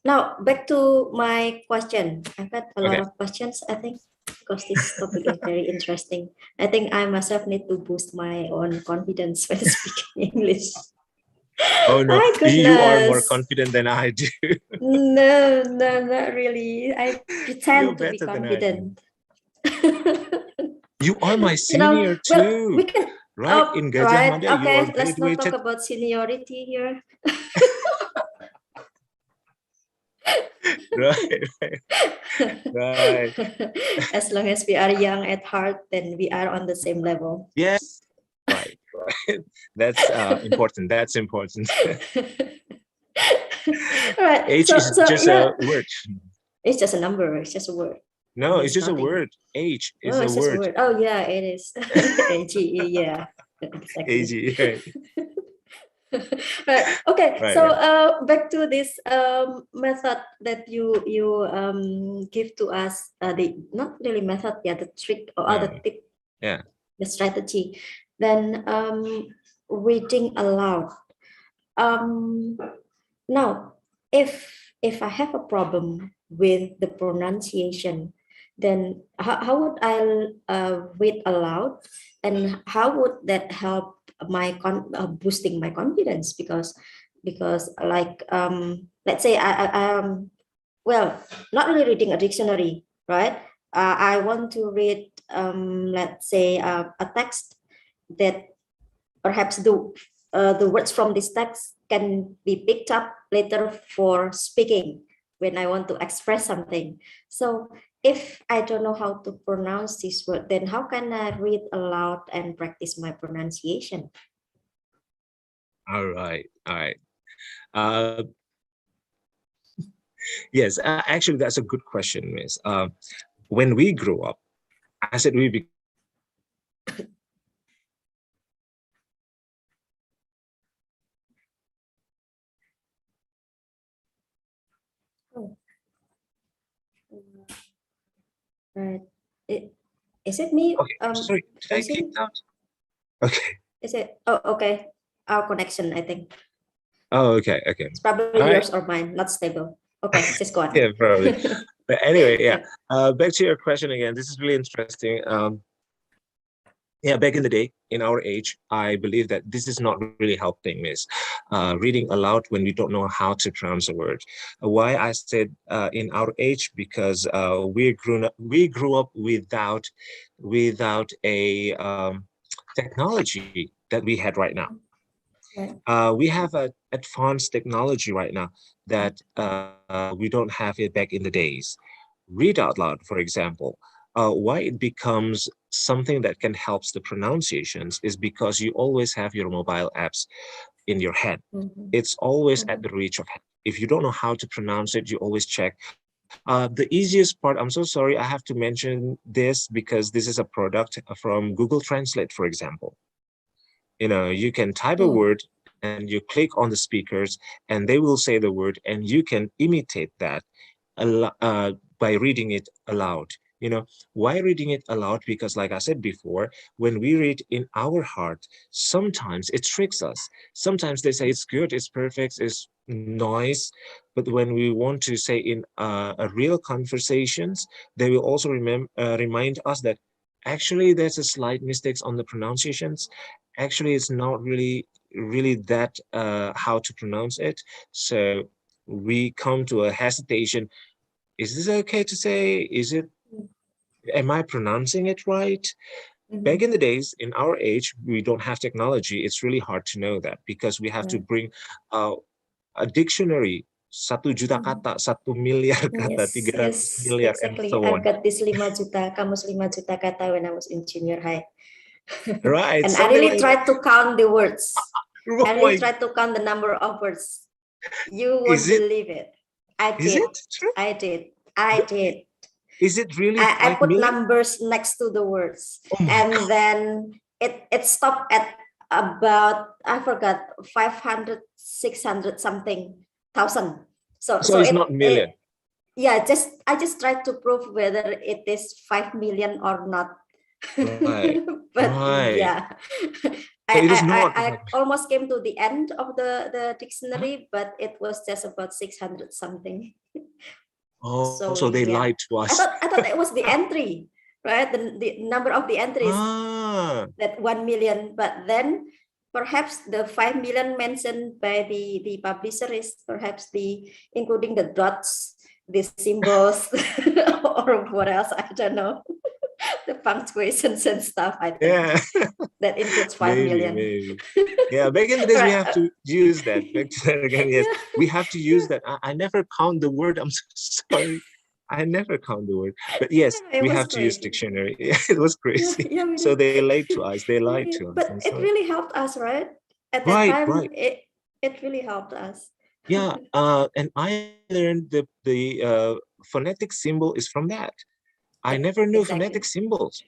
Now back to my question. I've got a lot Okay. of questions, I think, because this topic is very interesting. I think I myself need to boost my own confidence when speaking English. Oh no, My you are more goodness. confident than I do. No, not really. I You're pretend to be better than I do. confident. You are my You know, senior well, too, we can. right? In Gajah Right. Mada, you are Okay. Let's not talk graduated. about seniority here. Right, right. As long as we are young at heart, then we are on the same level. Yes, right. That's important. That's important. Right. Age So, is just yeah, a word. it's just a number. It's just a word. No, It it's means just a nothing. word. Age is Oh, a it's just a word. word. Oh, yeah, it is. AGE, yeah, exactly. Age, right. Right. Okay. Right, So right. back to this method that you give to us. The not really method, yeah, the trick or other tip, Yeah. the strategy. Then reading aloud. Now, if I have a problem with the pronunciation, then how would I read aloud, and how would that help my boosting my confidence? Because like let's say well, not really reading a dictionary, right? I want to read let's say a text that perhaps the words from this text can be picked up later for speaking when I want to express something. So if I don't know how to pronounce this word, then how can I read aloud and practice my pronunciation? All right. All right. Yes, actually, that's a good question, Miss. When we grew up, I said we became Right. Is it me? okay. Sorry, did I kick out? Okay. Is it? Oh, okay. Our connection, I think. Oh, okay. Okay. It's probably All right. yours or mine, not stable. Okay, just go on. Yeah, probably. But anyway, yeah. Back to your question again. This is really interesting. Yeah, back in the day, in our age, I believe that this is not really helping, Miss. Reading aloud when we don't know how to pronounce a word. Why I said in our age, because we grew up without a technology that we had right now. We have an advanced technology right now that we don't have it back in the days. Read out loud, for example. Why it becomes something that can help the pronunciations is because you always have your mobile apps in your hand. It's always at the reach of hand. If you don't know how to pronounce it, you always check. The easiest part, I'm so sorry, I have to mention this because this is a product from Google Translate, for example. You know, you can type a word and you click on the speakers and they will say the word and you can imitate that by reading it aloud. You know, why reading it aloud? Because like I said before, when we read in our heart, sometimes it tricks us. Sometimes they say it's good, it's perfect, it's nice. But when we want to say in a real conversations, they will also remind us that actually there's a slight mistakes on the pronunciations. Actually, it's not really that how to pronounce it. So we come to a hesitation. Is this okay to say? Am I pronouncing it right? Back in the days, in our age, we don't have technology. It's really hard to know that because we have to bring a dictionary, 1 juta kata, 1 miliar kata, 300 miliar, exactly. and so I've on. got this 5 juta, kamus 5 juta kata when I was in junior high. Right. And I really like tried to count the words. Oh I really tried to count the number of words. You won't believe it. I did. Is it true? I did. I did. Is it really? I put million? numbers next to the words, Oh my and God. then it stopped at about, I forgot, 500, 600 something thousand. So it's not million. Yeah, I just tried to prove whether it is 5 million or not. Right. But Right. yeah, So it is not. I almost came to the end of the dictionary, but it was just about 600 something. Oh, So, so they yeah. lied to us. I thought it was the entry, right? The number of the entries, that 1 million, but then perhaps the 5 million mentioned by the publisher is perhaps including the dots, the symbols, or what else, I don't know. The punctuations and stuff, I think. Yeah. That includes 5 million. Maybe. Yeah, back in the days, we Right. have to use that. Back to that again, yes. Yeah. We have to use that. I never count the word. I'm so sorry. I never count the word. But yes, It we was have to use crazy. dictionary. It was crazy. Yeah, we So did. they lied to us. They lied to us. But I'm it sorry. really helped us, right? At that Right, time, right. it really helped us. Yeah, and I learned the phonetic symbol is from that. I Yeah, never knew exactly. phonetic symbols,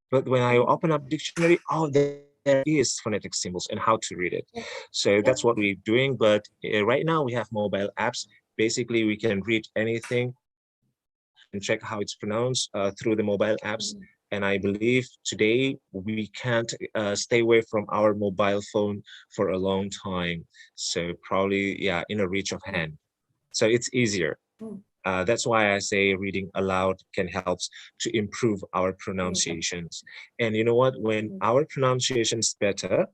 but when I open up dictionary, oh, there is phonetic symbols and how to read it. Yeah. So that's what we're doing. But right now we have mobile apps. Basically, we can read anything and check how it's pronounced through the mobile apps. And I believe today we can't stay away from our mobile phone for a long time. So probably, yeah, in a reach of hand. So it's easier. That's why I say reading aloud can help to improve our pronunciations. And you know what? When our pronunciation is better,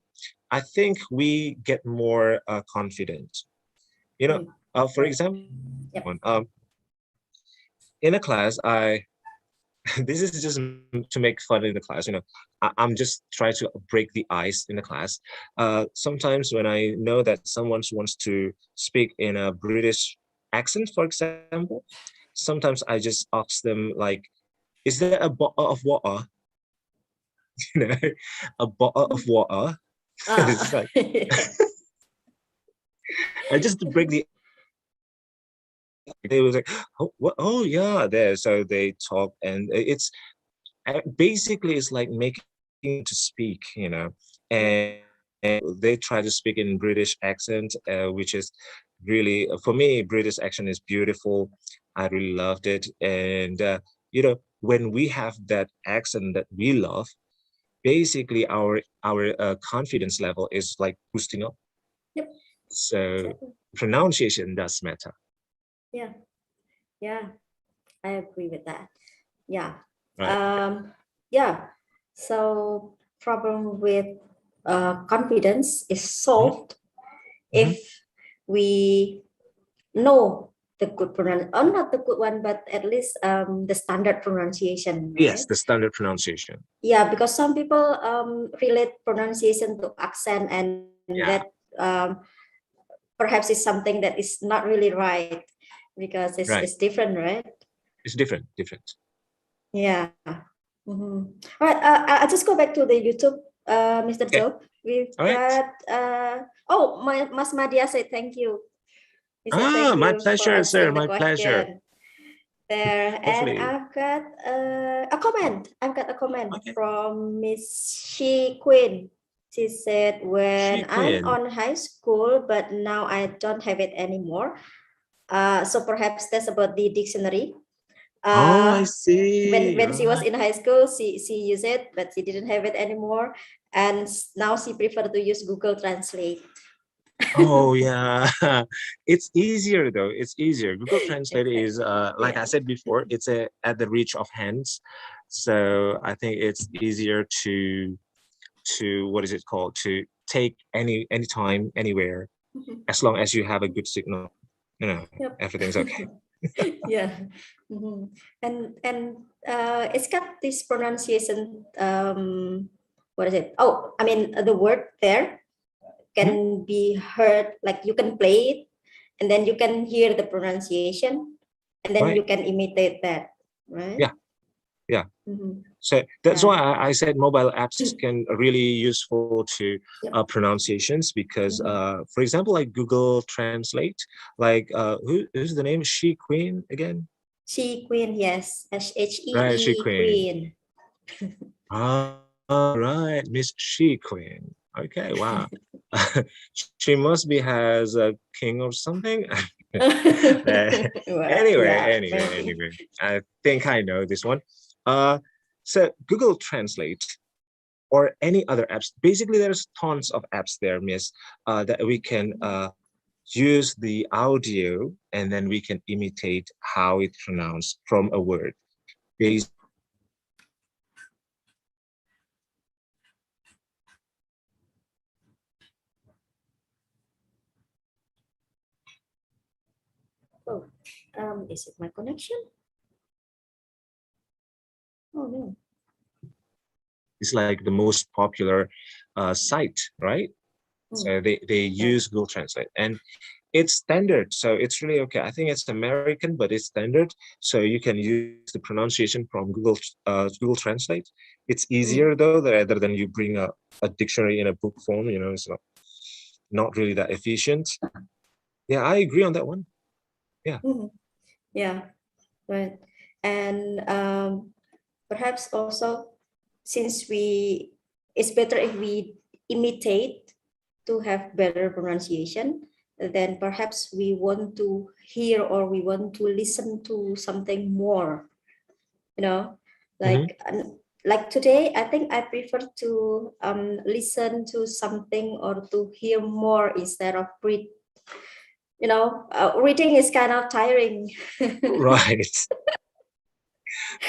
I think we get more confident. You know, for example, in a class, this is just to make fun in the class. You know, I'm just trying to break the ice in the class. Sometimes when I know that someone wants to speak in a British accent, for example, sometimes I just ask them like, is there a bottle of water? You know, a bottle of water. It's like, I just to break the, they was like, oh, what? Oh yeah, there. So they talk, and it's basically it's like making to speak, you know, and they try to speak in British accent, which is really, for me, British accent is beautiful. I really loved it. And, you know, when we have that accent that we love, basically our confidence level is like boosting up. Yep. So Exactly. pronunciation does matter. Yeah. Yeah. I agree with that. Yeah. Right. Yeah. So problem with confidence is solved if we know the good pronunciation, or not the good one, but at least the standard pronunciation. Right? Yes, the standard pronunciation. Yeah, because some people relate pronunciation to accent, and that perhaps is something that is not really right, because it's different, right? It's different. Yeah. All right. I'll just go back to the YouTube, Mr. Joe. We've got Mas Madia said thank you. He said thank my you pleasure, for sir. answering the My pleasure. question. There, and I've got a comment. I've got a comment from Miss She Queen. She said, when I'm on high school, but now I don't have it anymore. So perhaps that's about the dictionary. I see. When she was in high school, she used it, but she didn't have it anymore. And now she prefer to use Google Translate. Oh yeah, it's easier though. It's easier. Google Translate is like I said before, it's at the reach of hands. So I think it's easier to what is it called, to take anytime, anywhere, as long as you have a good signal. You know, everything's okay. Yeah. And it's got this pronunciation, what is it? Oh, I mean, the word there can be heard, like you can play it, and then you can hear the pronunciation, and then you can imitate that, right? Yeah. So that's why I said mobile apps can really useful to pronunciations, because for example, like Google Translate, like who's the name? She Queen again? She Queen, yes. SHEE Right, She Queen. All right, Miss She Queen. Okay, wow. She must be has a king or something. Anyway, I think I know this one. So Google Translate or any other apps. Basically, there's tons of apps there, Miss, that we can use the audio and then we can imitate how it's pronounced from a word. Oh, is it my connection? Oh no. It's like the most popular site, right? So they use Google Translate and it's standard. So it's really okay. I think it's American, but it's standard. So you can use the pronunciation from Google Translate. It's easier though, rather than you bring a dictionary in a book form, you know, it's not really that efficient. Yeah, I agree on that one. Yeah. Yeah, right. And perhaps also, since it's better if we imitate to have better pronunciation, then perhaps we want to hear or we want to listen to something more, you know, like today, I think I prefer to listen to something or to hear more instead of read. You know, reading is kind of tiring. Right.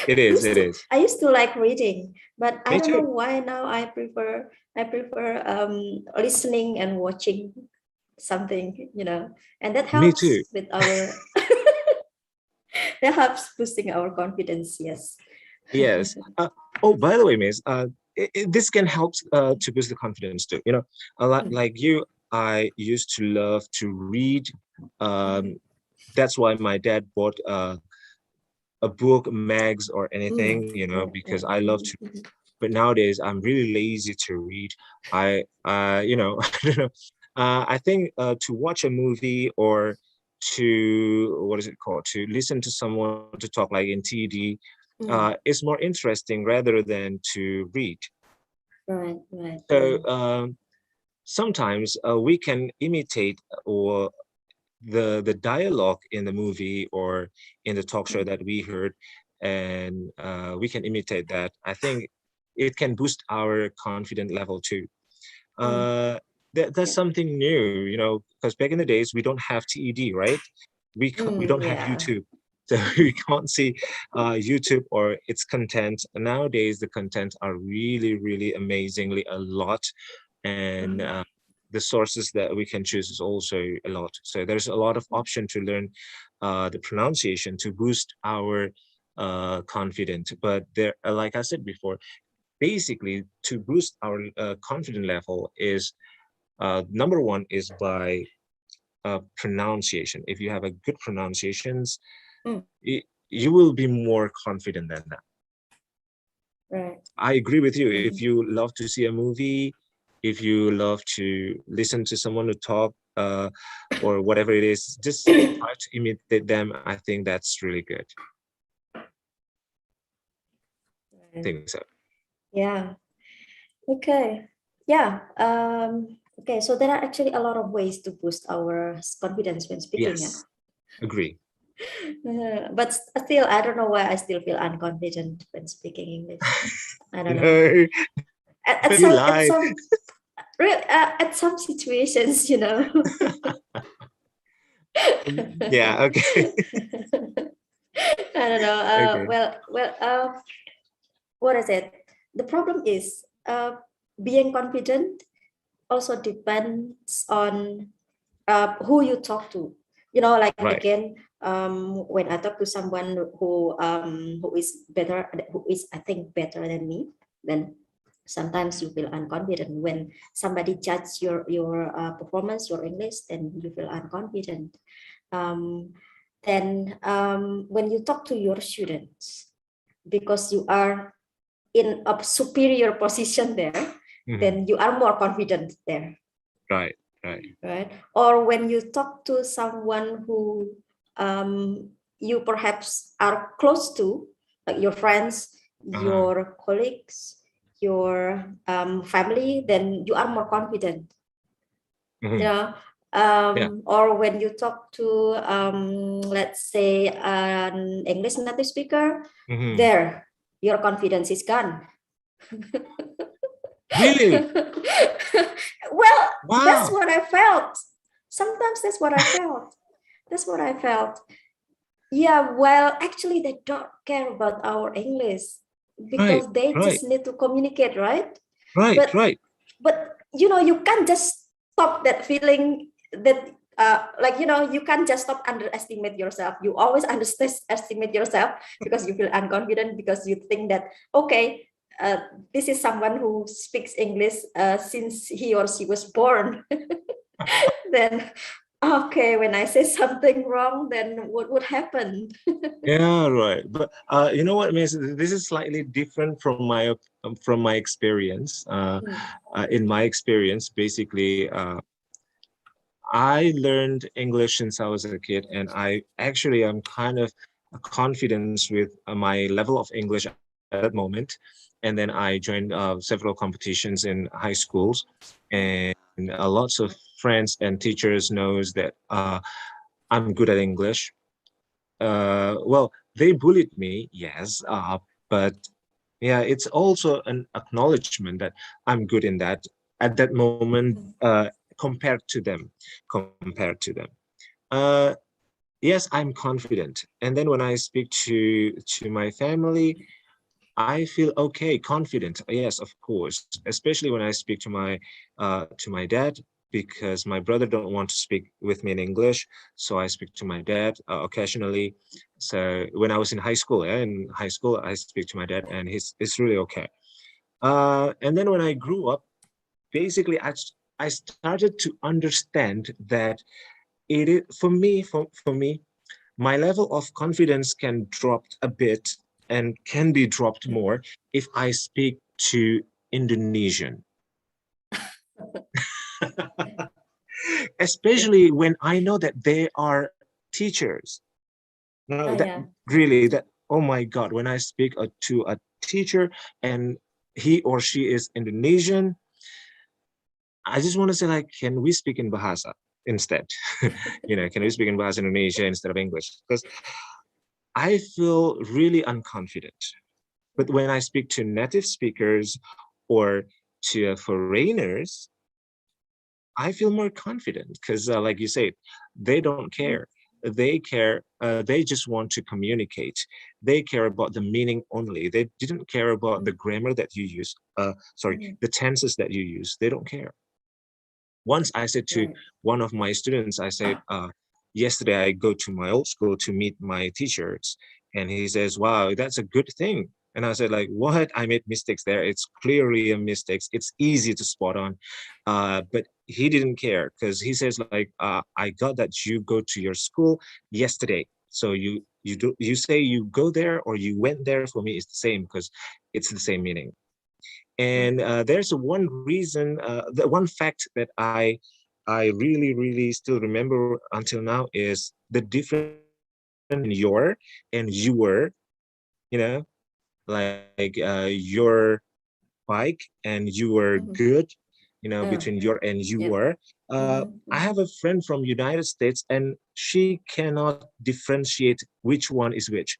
It is. I used to like reading, but I don't too. know why now I prefer listening and watching something, you know, and that helps with our that helps boosting our confidence. Yes. Yes. Oh, by the way, Miss, this can help to boost the confidence too. You know, a lot like you, I used to love to read. That's why my dad bought a book, mags, or anything, you know, because I love to. But nowadays, I'm really lazy to read. You know, I don't know. I think to watch a movie or to, what is it called? To listen to someone to talk like in TD is more interesting rather than to read. Right. So sometimes we can imitate or the dialogue in the movie or in the talk show that we heard, and we can imitate that. I think it can boost our confidence level too. That's something new, you know, because back in the days we don't have TED, right? We don't have YouTube, so we can't see YouTube or its content. Nowadays the content are really amazingly a lot, and the sources that we can choose is also a lot. So there's a lot of option to learn the pronunciation to boost our confidence. But there, like I said before, basically to boost our confidence level is number one is by pronunciation. If you have a good pronunciations, you will be more confident than that. Right. I agree with you. If you love to see a movie, if you love to listen to someone to talk or whatever it is, just try to imitate them. I think that's really good. I think so. Yeah. Okay. Yeah. Okay. So there are actually a lot of ways to boost our confidence when speaking. Yes. Agree. But still, I don't know why I still feel unconfident when speaking English. I don't know. At some situations, you know. Yeah. Okay. I don't know. What is it? The problem is being confident also depends on who you talk to. You know, like again, when I talk to someone who is better, who is I think better than me, then sometimes you feel unconfident. When somebody judges your performance, your English, then you feel unconfident. Then when you talk to your students, because you are in a superior position there, then you are more confident there. Right. Or when you talk to someone who you perhaps are close to, like your friends, your colleagues, your family, then you are more confident. You know, Or when you talk to, let's say, an English native speaker, there, your confidence is gone. Really? Well, that's Wow. what I felt. Sometimes that's what I felt. That's what I felt. Yeah, well, actually, they don't care about our English because they just need to communicate, right? Right. But you know, you can't just stop that feeling that like, you know, you can't just stop underestimate yourself. You always underestimate yourself because you feel unconfident, because you think that, okay, this is someone who speaks English since he or she was born. Then, okay, when I say something wrong, then what would happen? Yeah, right. But you know what, Miss? This is slightly different from my experience. In my experience, basically, I learned English since I was a kid, and I actually am kind of confident with my level of English at that moment. And then I joined several competitions in high schools, and lots of friends and teachers knows that I'm good at English. Well, they bullied me, yes, but yeah, it's also an acknowledgement that I'm good in that at that moment, compared to them. Uh, yes, I'm confident. And then when I speak to my family, I feel okay, confident. Yes, of course, especially when I speak to my dad, because my brother don't want to speak with me in English, so I speak to my dad occasionally. So when I was in high school, in high school, I speak to my dad, and it's really okay. And then when I grew up, basically, I started to understand that it is for me, my level of confidence can drop a bit and can be dropped more if I speak to Indonesian. Especially when I know that they are teachers. No, that Yeah. really, that, oh my God, when I speak to a teacher and he or she is Indonesian, I just want to say, like, can we speak in Bahasa instead? Can we speak in Bahasa Indonesia instead of English? Because I feel really unconfident. But when I speak to native speakers or to foreigners, I feel more confident because, like you said, they don't care. They care. They just want to communicate. They care about the meaning only. They didn't care about the grammar that you use. The tenses that you use. They don't care. Once I said to one of my students, I said, yesterday I go to my old school to meet my teachers, and he says, wow, that's a good thing. And I said, like, what? I made mistakes there. It's clearly a mistake. It's easy to spot on. But he didn't care because he says, like, I got that you go to your school yesterday. So you say you go there or you went there, for me, it's the same because it's the same meaning. And there's one reason, the one fact that I really still remember until now is the difference in your and your, like your bike and you were good, between your and you were. I have a friend from United States and she cannot differentiate which one is which.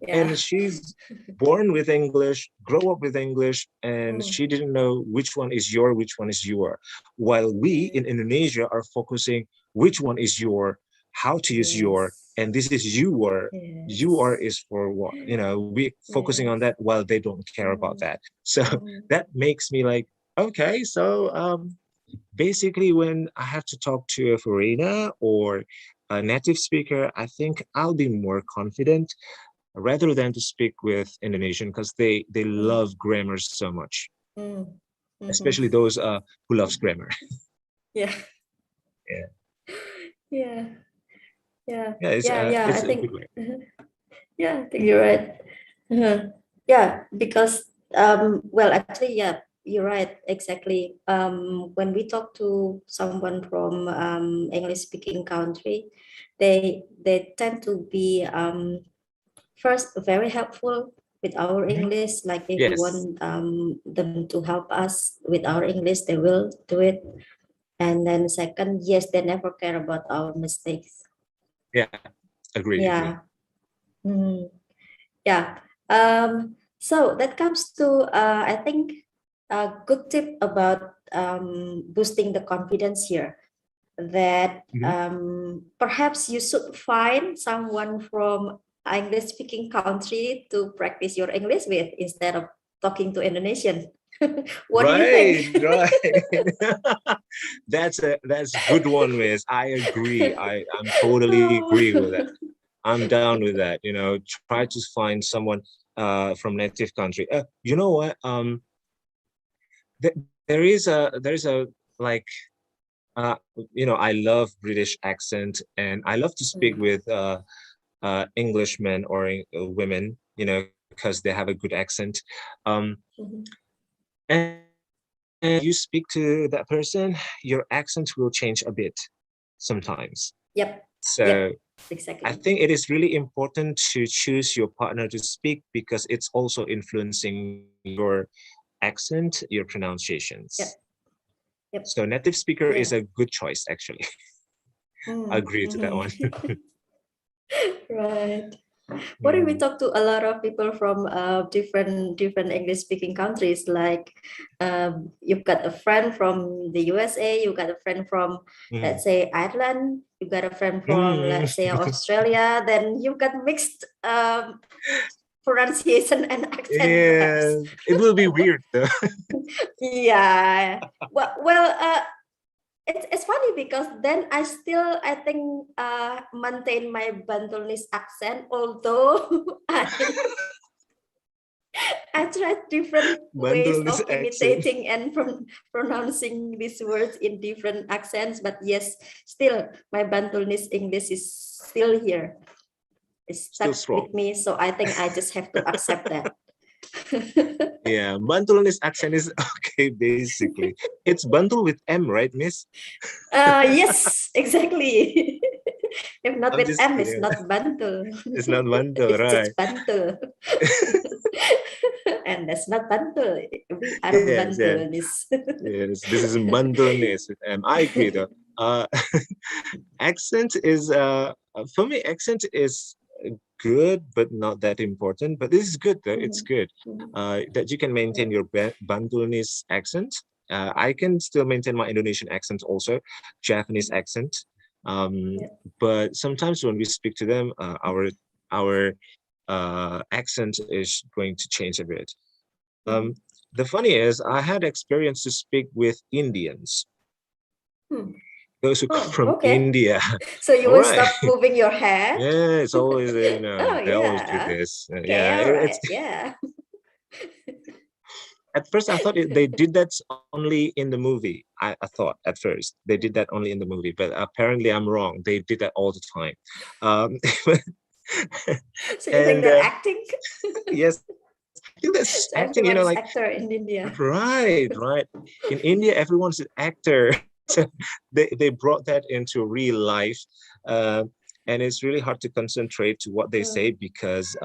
And she's born with English, grow up with English, and she didn't know which one is your, which one is your. While we in Indonesia are focusing which one is your, how to use your, and this is you are. You are is for what, we focusing on that while they don't care about that. So that makes me like, okay, so basically when I have to talk to a foreigner or a native speaker, I think I'll be more confident rather than to speak with Indonesian because they love grammar so much, especially those who loves grammar. Yeah. It's I a think good way. yeah, I think you're right. Yeah, because well, actually, yeah, you're right, exactly. When we talk to someone from English speaking country, they tend to be first very helpful with our English. Like if we Yes. want them to help us with our English, they will do it. And then second, yes, they never care about our mistakes. Yeah, agree. Yeah. Mhm. Yeah. So that comes to I think a good tip about boosting the confidence here, that perhaps you should find someone from English speaking country to practice your English with instead of talking to Indonesian. What do you think? Right. That's a good one, Miss. I agree. I'm totally agree with that. I'm down with that. You know, try to find someone from native country. You know what? There's a like you know, I love British accent, and I love to speak with Englishmen or women, you know, because they have a good accent. And you speak to that person, your accent will change a bit sometimes. Yep. So yep. Exactly. I think it is really important to choose your partner to speak, because it's also influencing your accent, your pronunciations. Yep. Yep. So native speaker is a good choice, actually. I agree to that one. Right. What if we talk to a lot of people from different English speaking countries? Like you've got a friend from the USA, you got a friend from let's say Ireland, you got a friend from let's say Australia. Then you've got mixed pronunciation and accent. Yeah, it will be weird though. Yeah. Well, it's funny because then I think maintain my Bantalese accent, although I tried different ways Bantalese of imitating and pronouncing these words in different accents, but yes, still my Bantalese English is still here. It's stuck with me, so I think I just have to accept that. Yeah, Bantalese accent is okay, basically. It's Bantul with M, right, Miss? Yes, exactly. If not with M, kidding. it's not Bantul. It's not Bantul, right? It's Bantul. And that's not Bantul. We are Yes, Bantulis. yes, this is Bantalese with M. I agree though. Accent is, for me, accent is good, but not that important. But this is good though. It's good that you can maintain your Bantalese accent. I can still maintain my Indonesian accent also, Japanese accent. But sometimes when we speak to them, our accent is going to change a bit. The funny is, I had experience to speak with Indians. Those who come from India. So you will stop moving your head? Yeah, it's always, you know, they always do this. Right. Yeah. At first, I thought they did that only in the movie. I thought at first they did that only in the movie, but apparently I'm wrong. They did that all the time. So you think they're acting? Yes. I think that's so acting, you know, like actor in India. Right. In India, everyone's an actor. So they brought that into real life. And it's really hard to concentrate to what they say because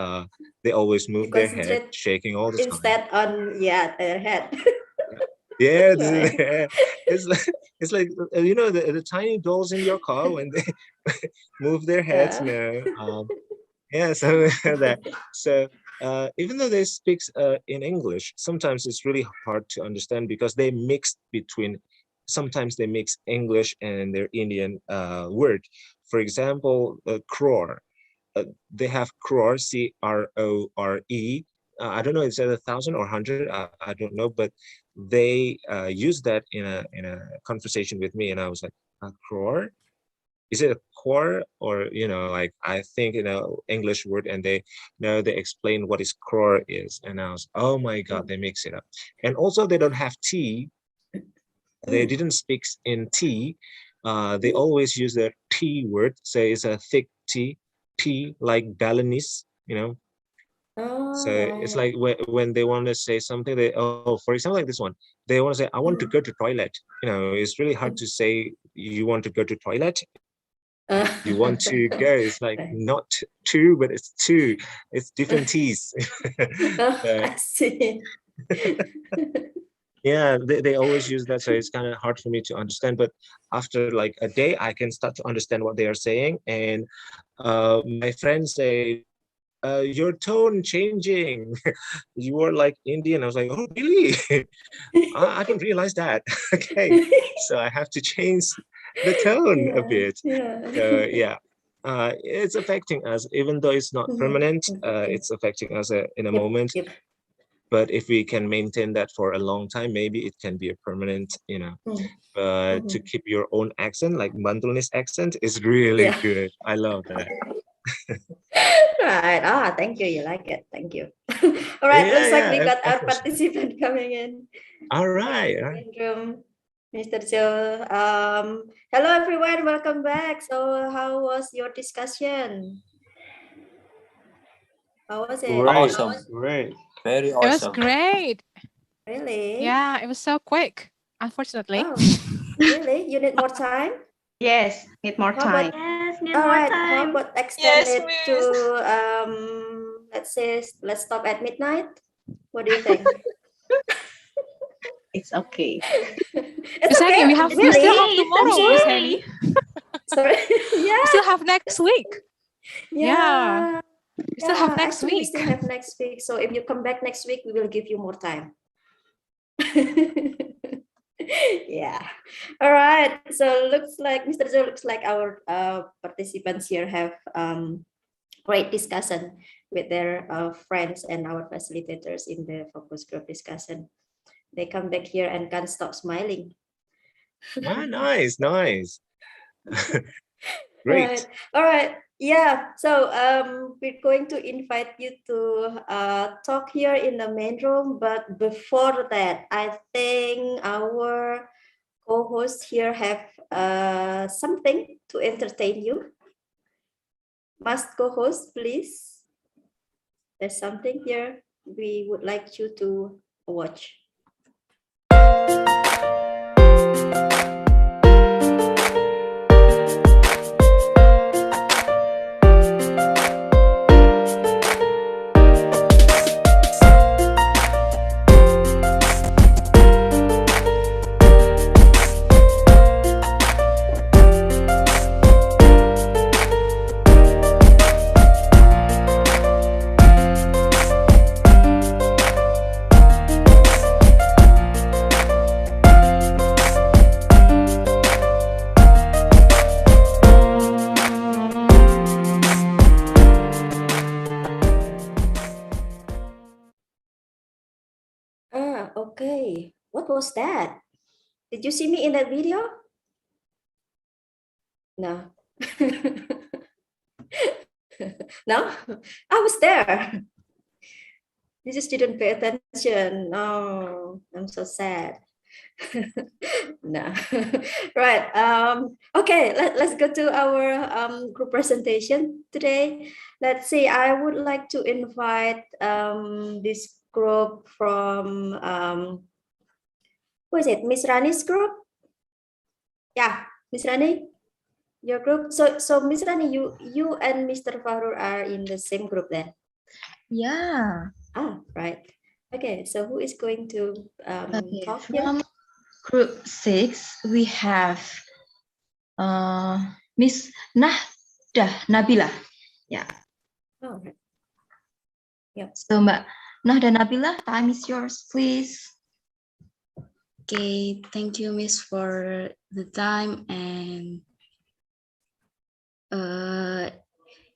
they always move their head, shaking all the time. Instead on their head. Yeah, it's like you know the tiny dolls in your car when they move their heads. So that even though they speak in English, sometimes it's really hard to understand because they sometimes they mix English and their Indian word. For example, crore. They have crore, C-R-O-R-E. I don't know, is that 1,000 or 100? I don't know, but they use that in a conversation with me, and I was like, crore? Is it a core, or you know, like I think English word, and they explain what is crore is, and I was, oh my god, they mix it up. And also they don't have T. They didn't speak in T. They always use the T word, say it's a thick T, like Balinese, you know. So it's like when they want to say something, for example, like this one, they want to say, I want to go to toilet. You know, it's really hard to say you want to go to toilet. You want to go, it's like not two, but it's two. It's different T's. I see. Yeah, they always use that, so it's kind of hard for me to understand. But after like a day, I can start to understand what they are saying. And my friends say, your tone changing. You are like Indian. I was like, oh, really? I didn't realize that. Okay, so I have to change the tone a bit. So yeah, it's affecting us, even though it's not permanent. It's affecting us in a moment. But if we can maintain that for a long time, maybe it can be a permanent, But to keep your own accent, like Bantolanese accent, is really good. I love that. Right. Thank you. You like it. Thank you. All right. Looks like we got our participant coming in. All right. Room, Mr. Joe. Hello everyone. Welcome back. So, how was your discussion? How was it? Awesome. Great. Very It was awesome. great. Really? Yeah, it was so quick, unfortunately. Oh, really? You need more time? Yes, need more time. Yes, need All more right. time. How about extend Yes, it to let's stop at midnight? What do you think? It's okay. It's Miss okay. Annie, we Really? still have tomorrow, I'm Miss sorry. Annie. Sorry. We still have next week. Yeah. We still have next Actually, we week. still have next week. So if you come back next week, we will give you more time. Yeah. All right. So looks like Mr. Joe, looks like our participants here have great discussion with their friends and our facilitators in the focus group discussion. They come back here and can't stop smiling. Nice. Great. Right. All right. Yeah. So we're going to invite you to talk here in the main room. But before that, I think our co-hosts here have something to entertain you. Must co-host, please. There's something here we would like you to watch. Okay. What was that? Did you see me in that video? No. No? I was there. You just didn't pay attention. No, I'm so sad. No. Right. Okay, let's go to our group presentation today. Let's see. I would like to invite this group from who is it? Miss Rani's group? Yeah, Miss Rani, your group. So Miss Rani, you and Mr. Farur are in the same group then? Yeah. Right. Okay, so who is going to talk here? From group 6, we have Miss Nabila. Yeah. Oh, right. Yep. So Mbak Nahda Nabila, time is yours, please. Okay, thank you, Miss, for the time. And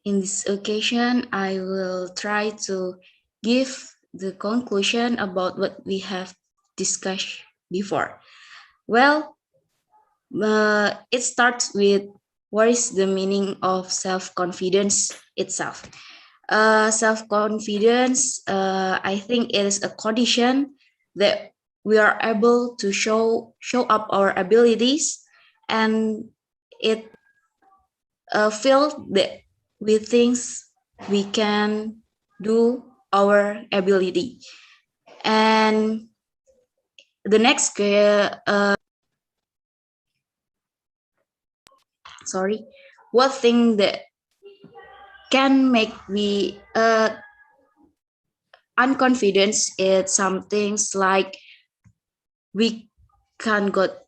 in this occasion, I will try to give the conclusion about what we have discussed before. Well, it starts with what is the meaning of self-confidence itself. Self-confidence, I think it is a condition that we are able to show up our abilities, and it feels that we think we can do our ability. And the next what thing that can make me unconfident is some things like we can't get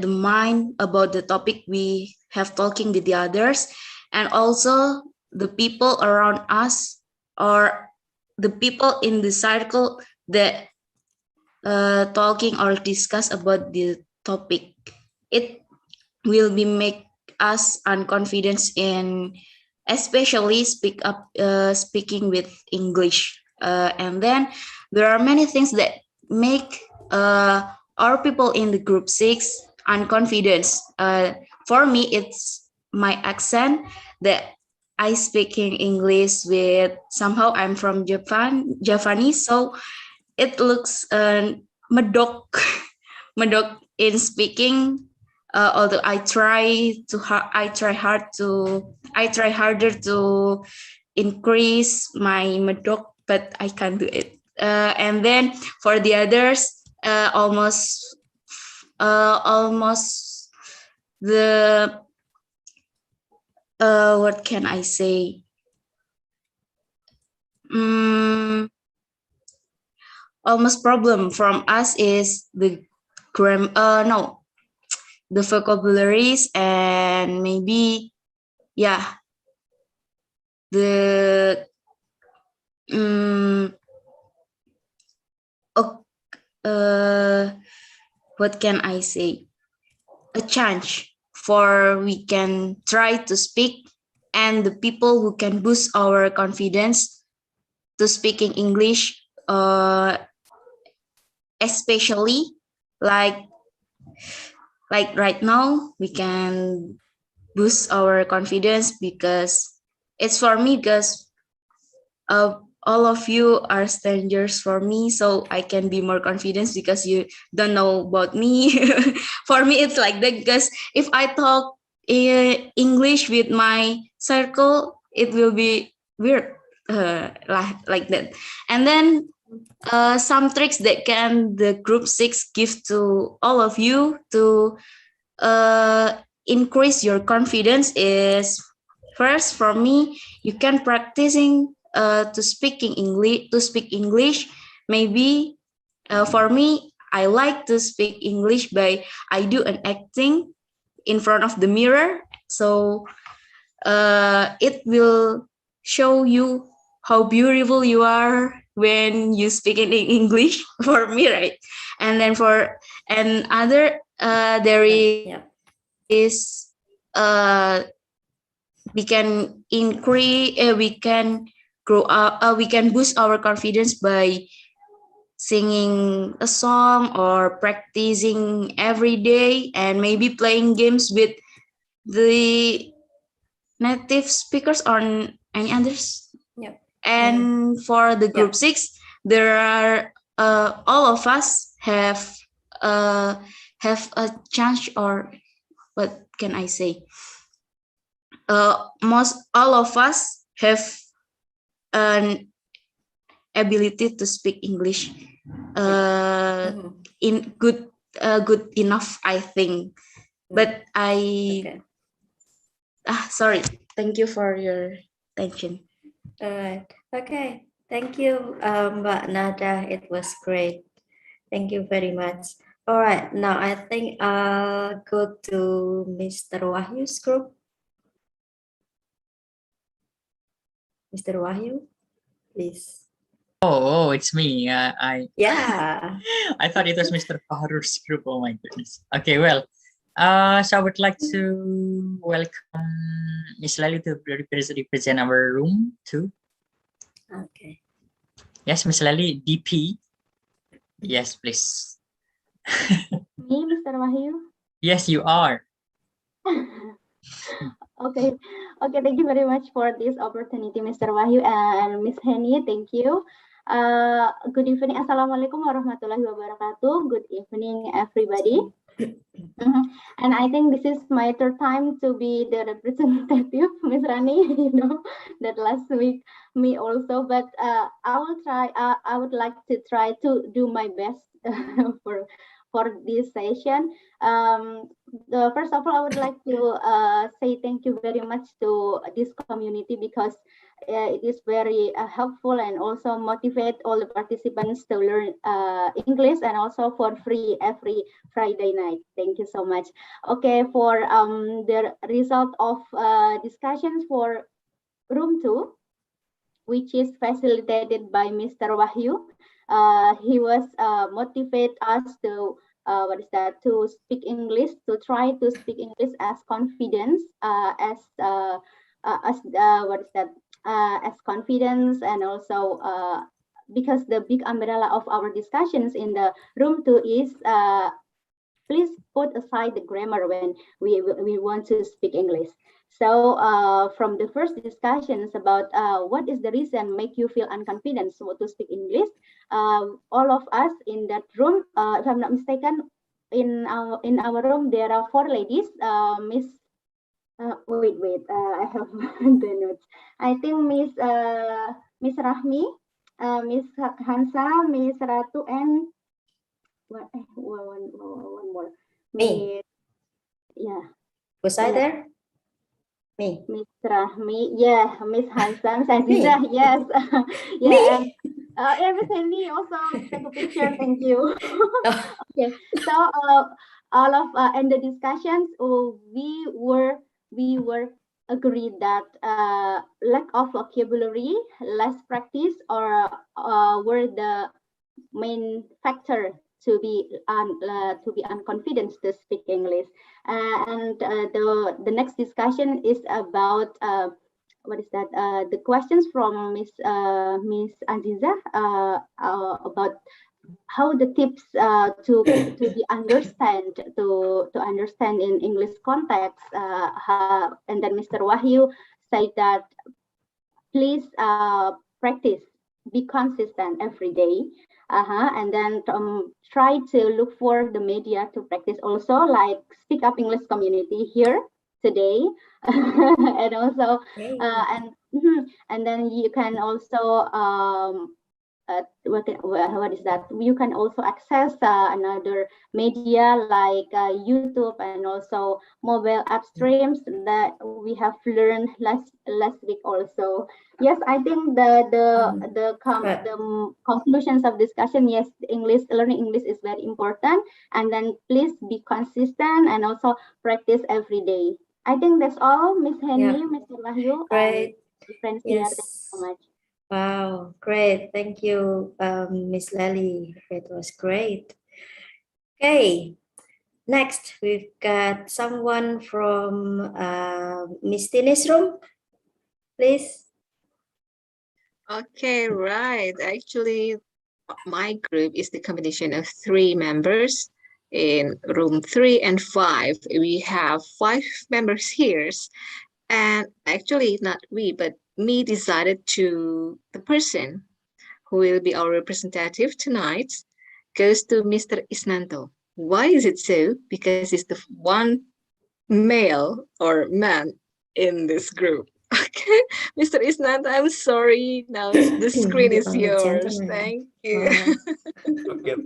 the mind about the topic we have talking with the others, and also the people around us or the people in the circle that talking or discuss about the topic. It will be make us unconfident in especially speaking with English. And then there are many things that make our people in the group 6 unconfident. For me, it's my accent that I speaking English with somehow I'm from Japanese, so it looks medok medok in speaking. Although I try harder to increase my medok, but I can't do it. And then for the others, almost the what can I say? Almost problem from us is the the vocabularies, and maybe the what can I say, a chance for we can try to speak, and the people who can boost our confidence to speaking English, especially like right now we can boost our confidence, because it's for me, because all of you are strangers for me, so I can be more confident because you don't know about me. For me it's like that, because if I talk English with my circle, it will be weird, like that. And then some tricks that can the group 6 give to all of you to increase your confidence is, first, for me, you can practicing to speak English. Maybe for me, I like to speak English by I do an acting in front of the mirror, so it will show you how beautiful you are when you speak in English. For me, right? And then for another, there is we can increase, we can grow up, we can boost our confidence by singing a song or practicing every day, and maybe playing games with the native speakers on any others. Yep. And for the group 6, there are all of us have a chance, or what can I say? Most all of us have an ability to speak English in good enough, I think. But sorry. Thank you for your attention. All right. Okay. Thank you, Mbak Nada. It was great. Thank you very much. All right. Now I think I'll go to Mr. Wahyu's group. Mr. Wahyu, please. Oh, it's me. Yeah. I thought it was Mr. Fahrur's group. Oh my goodness. Okay, well, so I would like to welcome Miss Lali to represent our room too. Okay. Yes, Miss Lali, DP. Yes, please. Me, Mr. Wahyu? Yes, you are. Okay, thank you very much for this opportunity, Mr. Wahyu and Miss Henny. Thank you. Good evening. Assalamualaikum warahmatullahi wabarakatuh. Good evening, everybody. And I think this is my third time to be the representative, Miss Rani. You know that last week me also, but I will try. I would like to try to do my best for this session. First of all, I would like to say thank you very much to this community, because it is very helpful and also motivate all the participants to learn English, and also for free every Friday night. Thank you so much. Okay, for the result of discussions for room 2, which is facilitated by Mr. Wahyu. He was motivate us to to speak English, to try to speak English as confidence, as confidence, and also because the big umbrella of our discussions in the room 2 is please put aside the grammar when we want to speak English. So from the first discussions about what is the reason make you feel unconfident to speak English, all of us in that room, if I'm not mistaken, in our room there are 4 ladies. Miss, wait, I have the notes. I think Miss Rahmi, Miss Hansa, Miss Ratu, and one more. Me. Yeah. Was I there? Me. Miss Rahmi, yeah, Miss Hansan, Aziza, yes, yeah, and Miss Henny also take a picture. Thank you. Okay, so all of in the discussions, we were agreed that lack of vocabulary, less practice, or were the main factor to be unconfident to speak English. And the next discussion is about the questions from Miss Aziza about how the tips to be understand to understand in English context. And then Mr. Wahyu said that please practice, be consistent every day. And then try to look for the media to practice also, like SpeakUp English Community here today, and also and then you can also what is that? You can also access another media like YouTube, and also mobile app streams that we have learned last week also. Yes, I think the conclusions of discussion. Yes, learning English is very important, and then please be consistent and also practice every day. I think that's all, Miss Henny, Mr. Wahyu. Great. Friends here, thank you so much. Wow, great. Thank you, Miss Lally. It was great. Okay, next we've got someone from Miss Tina's room, please. Okay, right. Actually, my group is the combination of 3 members. In room 3 and 5, we have 5 members here. And actually, not we, but me decided to the person who will be our representative tonight goes to Mr. Isnanto. Why is it so? Because he's the one male or man in this group. Okay, Mr. Isnanto, I'm sorry. Now the screen is yours. Thank you. Okay.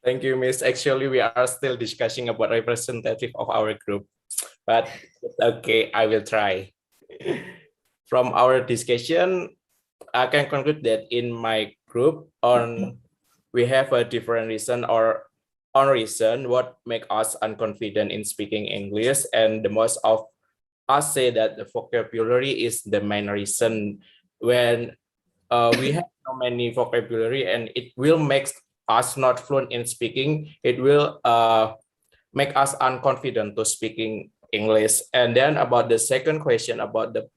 Thank you, Miss. Actually, we are still discussing about representative of our group, but okay, I will try. From our discussion, I can conclude that in my group we have a different reason or on reason what make us unconfident in speaking English, and the most of us say that the vocabulary is the main reason. When we have so many vocabulary and it will make us not fluent in speaking, it will make us unconfident to speaking English. And then about the second question about the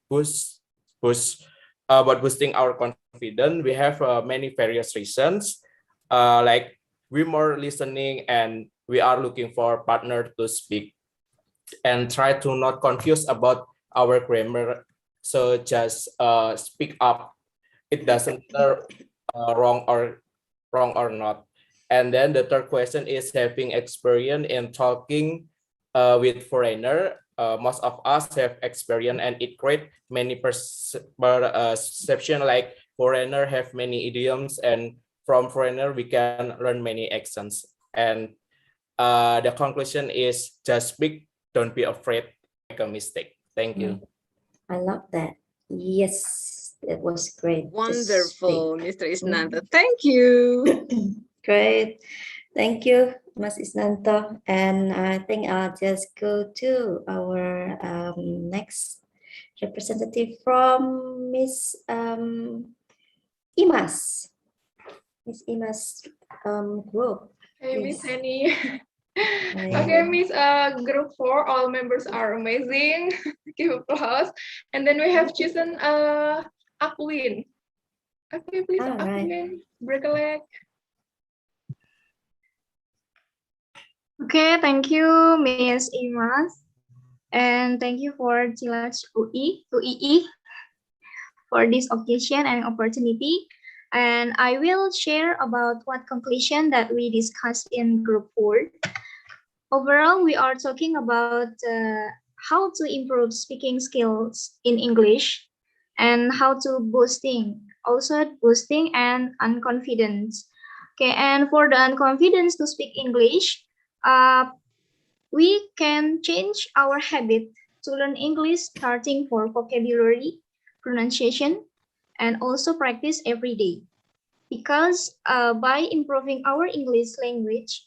about boosting our confidence, we have many various reasons, like we more listening and we are looking for a partner to speak, and try to not confuse about our grammar, so just speak up. It doesn't matter wrong or not. And then the third question is having experience in talking with foreigner. Most of us have experience, and it create many perception, like foreigner have many idioms, and from foreigner we can learn many accents. And the conclusion is just speak, don't be afraid to make a mistake. Thank you. I love that. Yes, it was great. Wonderful, Mr. Isnanta. Thank you. Great. Thank you, Mas Isnanto. And I think I'll just go to our next representative from Miss Imas. Miss Imas group. Hey, Miss Please. Henny. Okay, Miss Group 4, all members are amazing. Give applause. And then we have chosen Aquilin. Okay, please, Aquilin, break a leg. Okay, thank you, Miss Imas. And thank you for Cilacs UII for this occasion and opportunity. And I will share about what conclusion that we discussed in group 4. Overall, we are talking about how to improve speaking skills in English and how to boosting and unconfidence. Okay, and for the unconfidence to speak English, we can change our habit to learn English starting for vocabulary, pronunciation, and also practice every day. Because by improving our English language,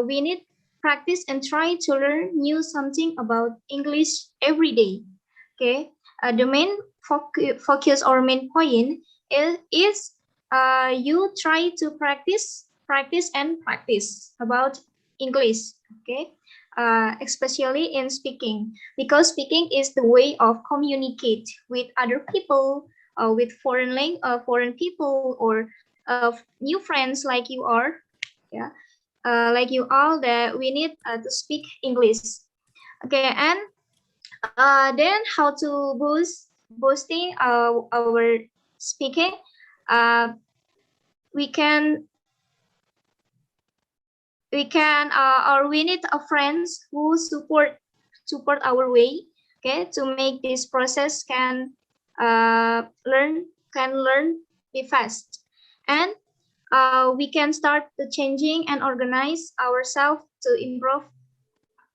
we need practice and try to learn new something about English every day. Okay, the main focus or main point is you try to practice about English. Okay, especially in speaking, because speaking is the way of communicate with other people, with foreign people or new friends like you are. Yeah. Like you all, that we need to speak English. Okay, and then how to boosting our speaking. We can or we need a friends who support our way. Okay, to make this process can learn be fast, and we can start to changing and organize ourselves to improve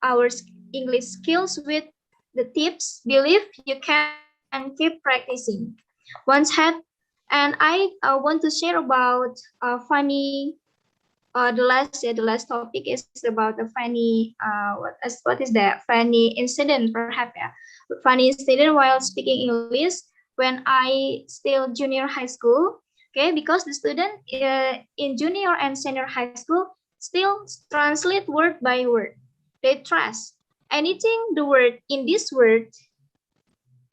our English skills with the tips. Believe you can and keep practicing. Once had, and I want to share about funny. The last topic is about a funny what is that funny incident perhaps, yeah. Funny incident while speaking English when I still junior high school. Okay, because the student in junior and senior high school still translate word by word. They trust anything the word in this word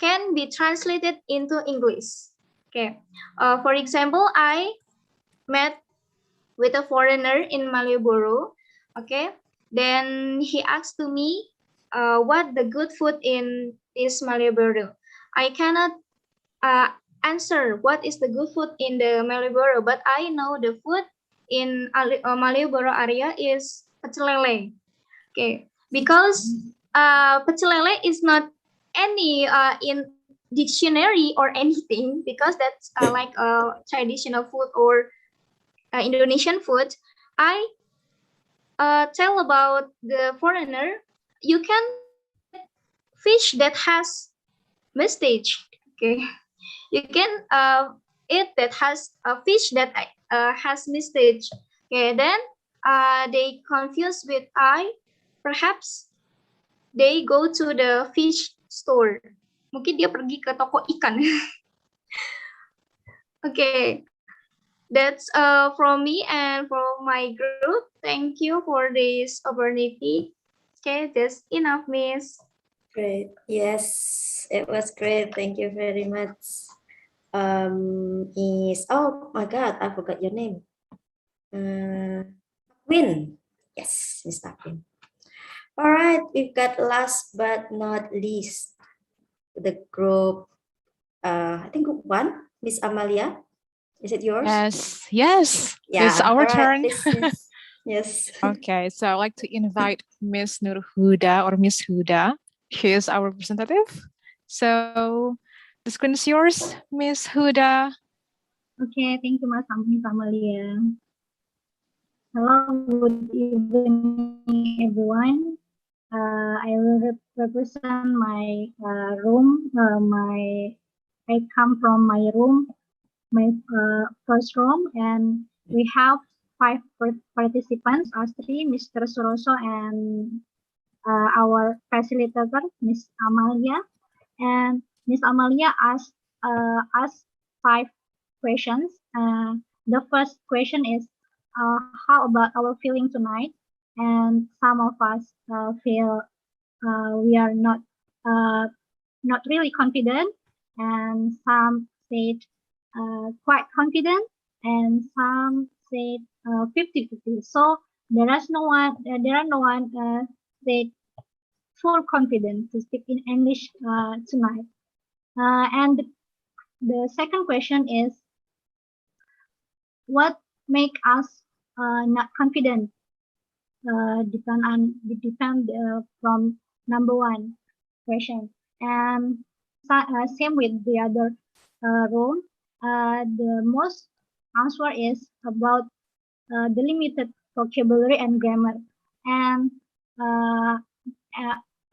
can be translated into English. Okay, for example, I met with a foreigner in Malioboro. Okay, then he asked to me what the good food in this Malioboro. I cannot answer what is the good food in the Malioboro, but I know the food in Malioboro area is pecel lele. Okay, because pecel lele is not any in dictionary or anything, because that's like a traditional food or Indonesian food. I tell about the foreigner, you can fish that has mustache. Okay, you can eat that has a fish that has mustache. Okay, then they confused with perhaps they go to the fish store. Mungkin dia pergi ke toko ikan. Okay, that's from me and from my group. Thank you for this opportunity. Okay, that's enough, Miss. Great. Yes, it was great. Thank you very much. Oh my God, I forgot your name. Win. Yes, Mr. Win. All right, we've got last but not least the group. I think group 1, Miss Amalia. Is it yours? Yes. Yeah. It's our turn. Yes. Okay, so I'd like to invite Miss Nurhuda or Miss Huda. She is our representative. So the screen is yours, Miss Huda. Okay, thank you, Miss Amalia. Hello, good evening, everyone. I will represent my room, my I come from my room, my first room, and we have 5 participants, us 3, Mr. Suroso and our facilitator, Miss Amalia. And Miss Amalia asked us 5 questions. The first question is, how about our feeling tonight? And some of us feel we are not really confident, and some said quite confident, and some said 50-50. So there are no one said full confidence to speak in English tonight. And the second question is, what make us not confident? Depend from number 1 question. And same with the other role. The most answer is about the limited vocabulary and grammar. And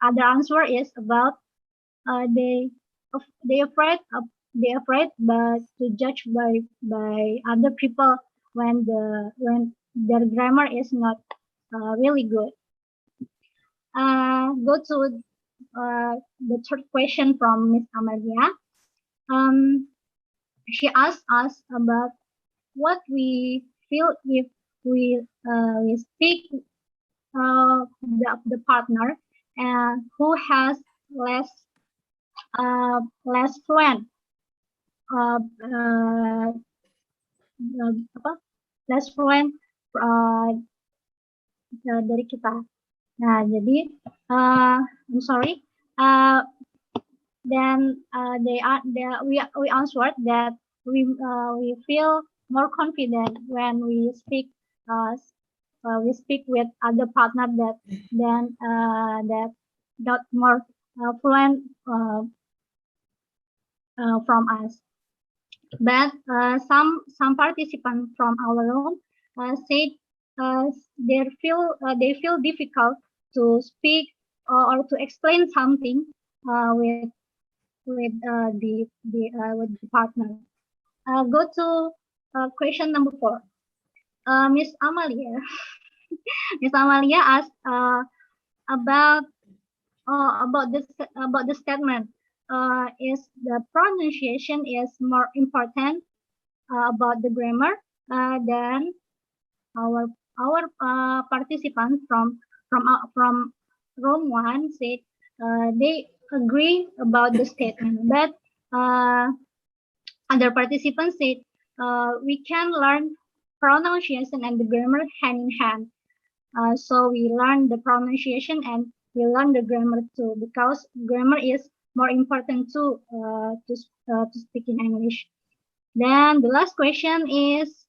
other answer is about they afraid but to judge by other people when their grammar is not really good. Go to the third question from Miss Amalia. She asked us about what we feel if we speak the partner and who has less fluent less fluent dari kita. Nah, jadi I'm sorry. Then we answered that we feel more confident when we speak with other partner that not more fluent from us. But some participants from our room said they feel difficult to speak or to explain something with the partner. Go to question number 4. Miss Amalia. Miss Amalia asked about the statement. Is the pronunciation is more important about the grammar than our participants from room 1 said they agree about the statement, but other participants said we can learn pronunciation and the grammar hand in hand. So we learn the pronunciation and we learn the grammar too, because grammar is more important too to speak in English. Then the last question is,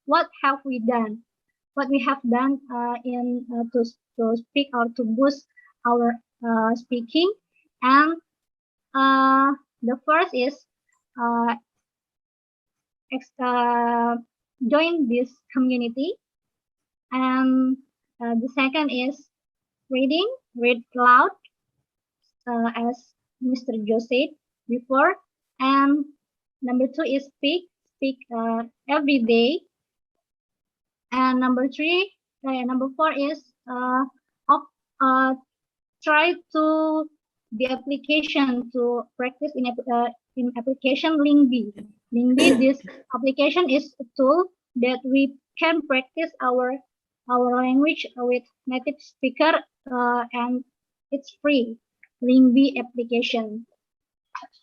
what have we done? What we have done to speak or to boost our speaking. And the first is join this community, and the second is read loud, as Mr. Joe said before, and number 2 is speak every day, and number 4 is try to the application to practice in application Lingby. This application is a tool that we can practice our language with native speaker, and it's free. Lingby application.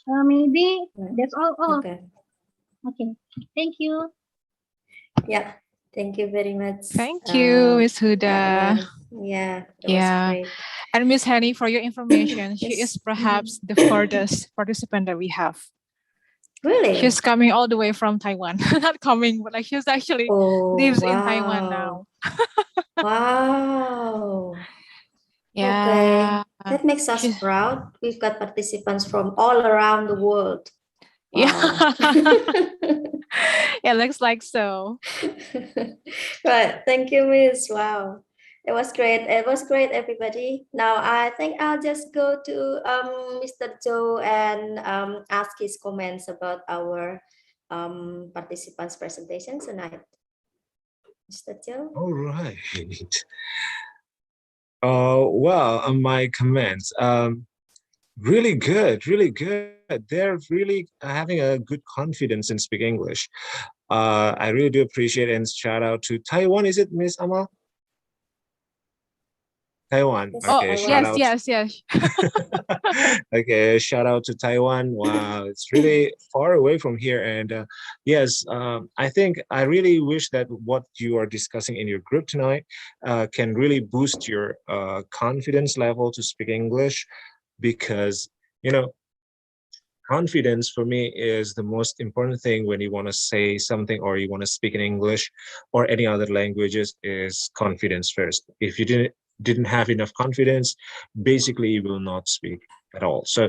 Maybe that's all. Okay. Thank you. Yeah. Thank you very much. Thank you, Miss Huda. Yeah. Great. And Miss Henny, for your information, she is perhaps the furthest participant that we have. Really? She's coming all the way from Taiwan. Not coming, but like she's actually lives in Taiwan now. Wow. Yeah. Okay. That makes us proud. We've got participants from all around the world. Wow. Yeah, looks like so. Right. Thank you, Miss. Wow. It was great. It was great, everybody. Now I think I'll just go to Mr. Joe and ask his comments about our participants' presentations tonight. Mr. Joe. All right. Well, my comments. Really good, really good. They're really having a good confidence in speak English. I really do appreciate and shout out to Taiwan. Is it Miss Amal? Taiwan. Okay, shout out. Yes. Okay, shout out to Taiwan. Wow, it's really far away from here. And yes, I think I really wish that what you are discussing in your group tonight can really boost your confidence level to speak English, because, you know, confidence for me is the most important thing when you want to say something or you want to speak in English or any other languages, is confidence first. If you didn't have enough confidence, basically you will not speak at all. So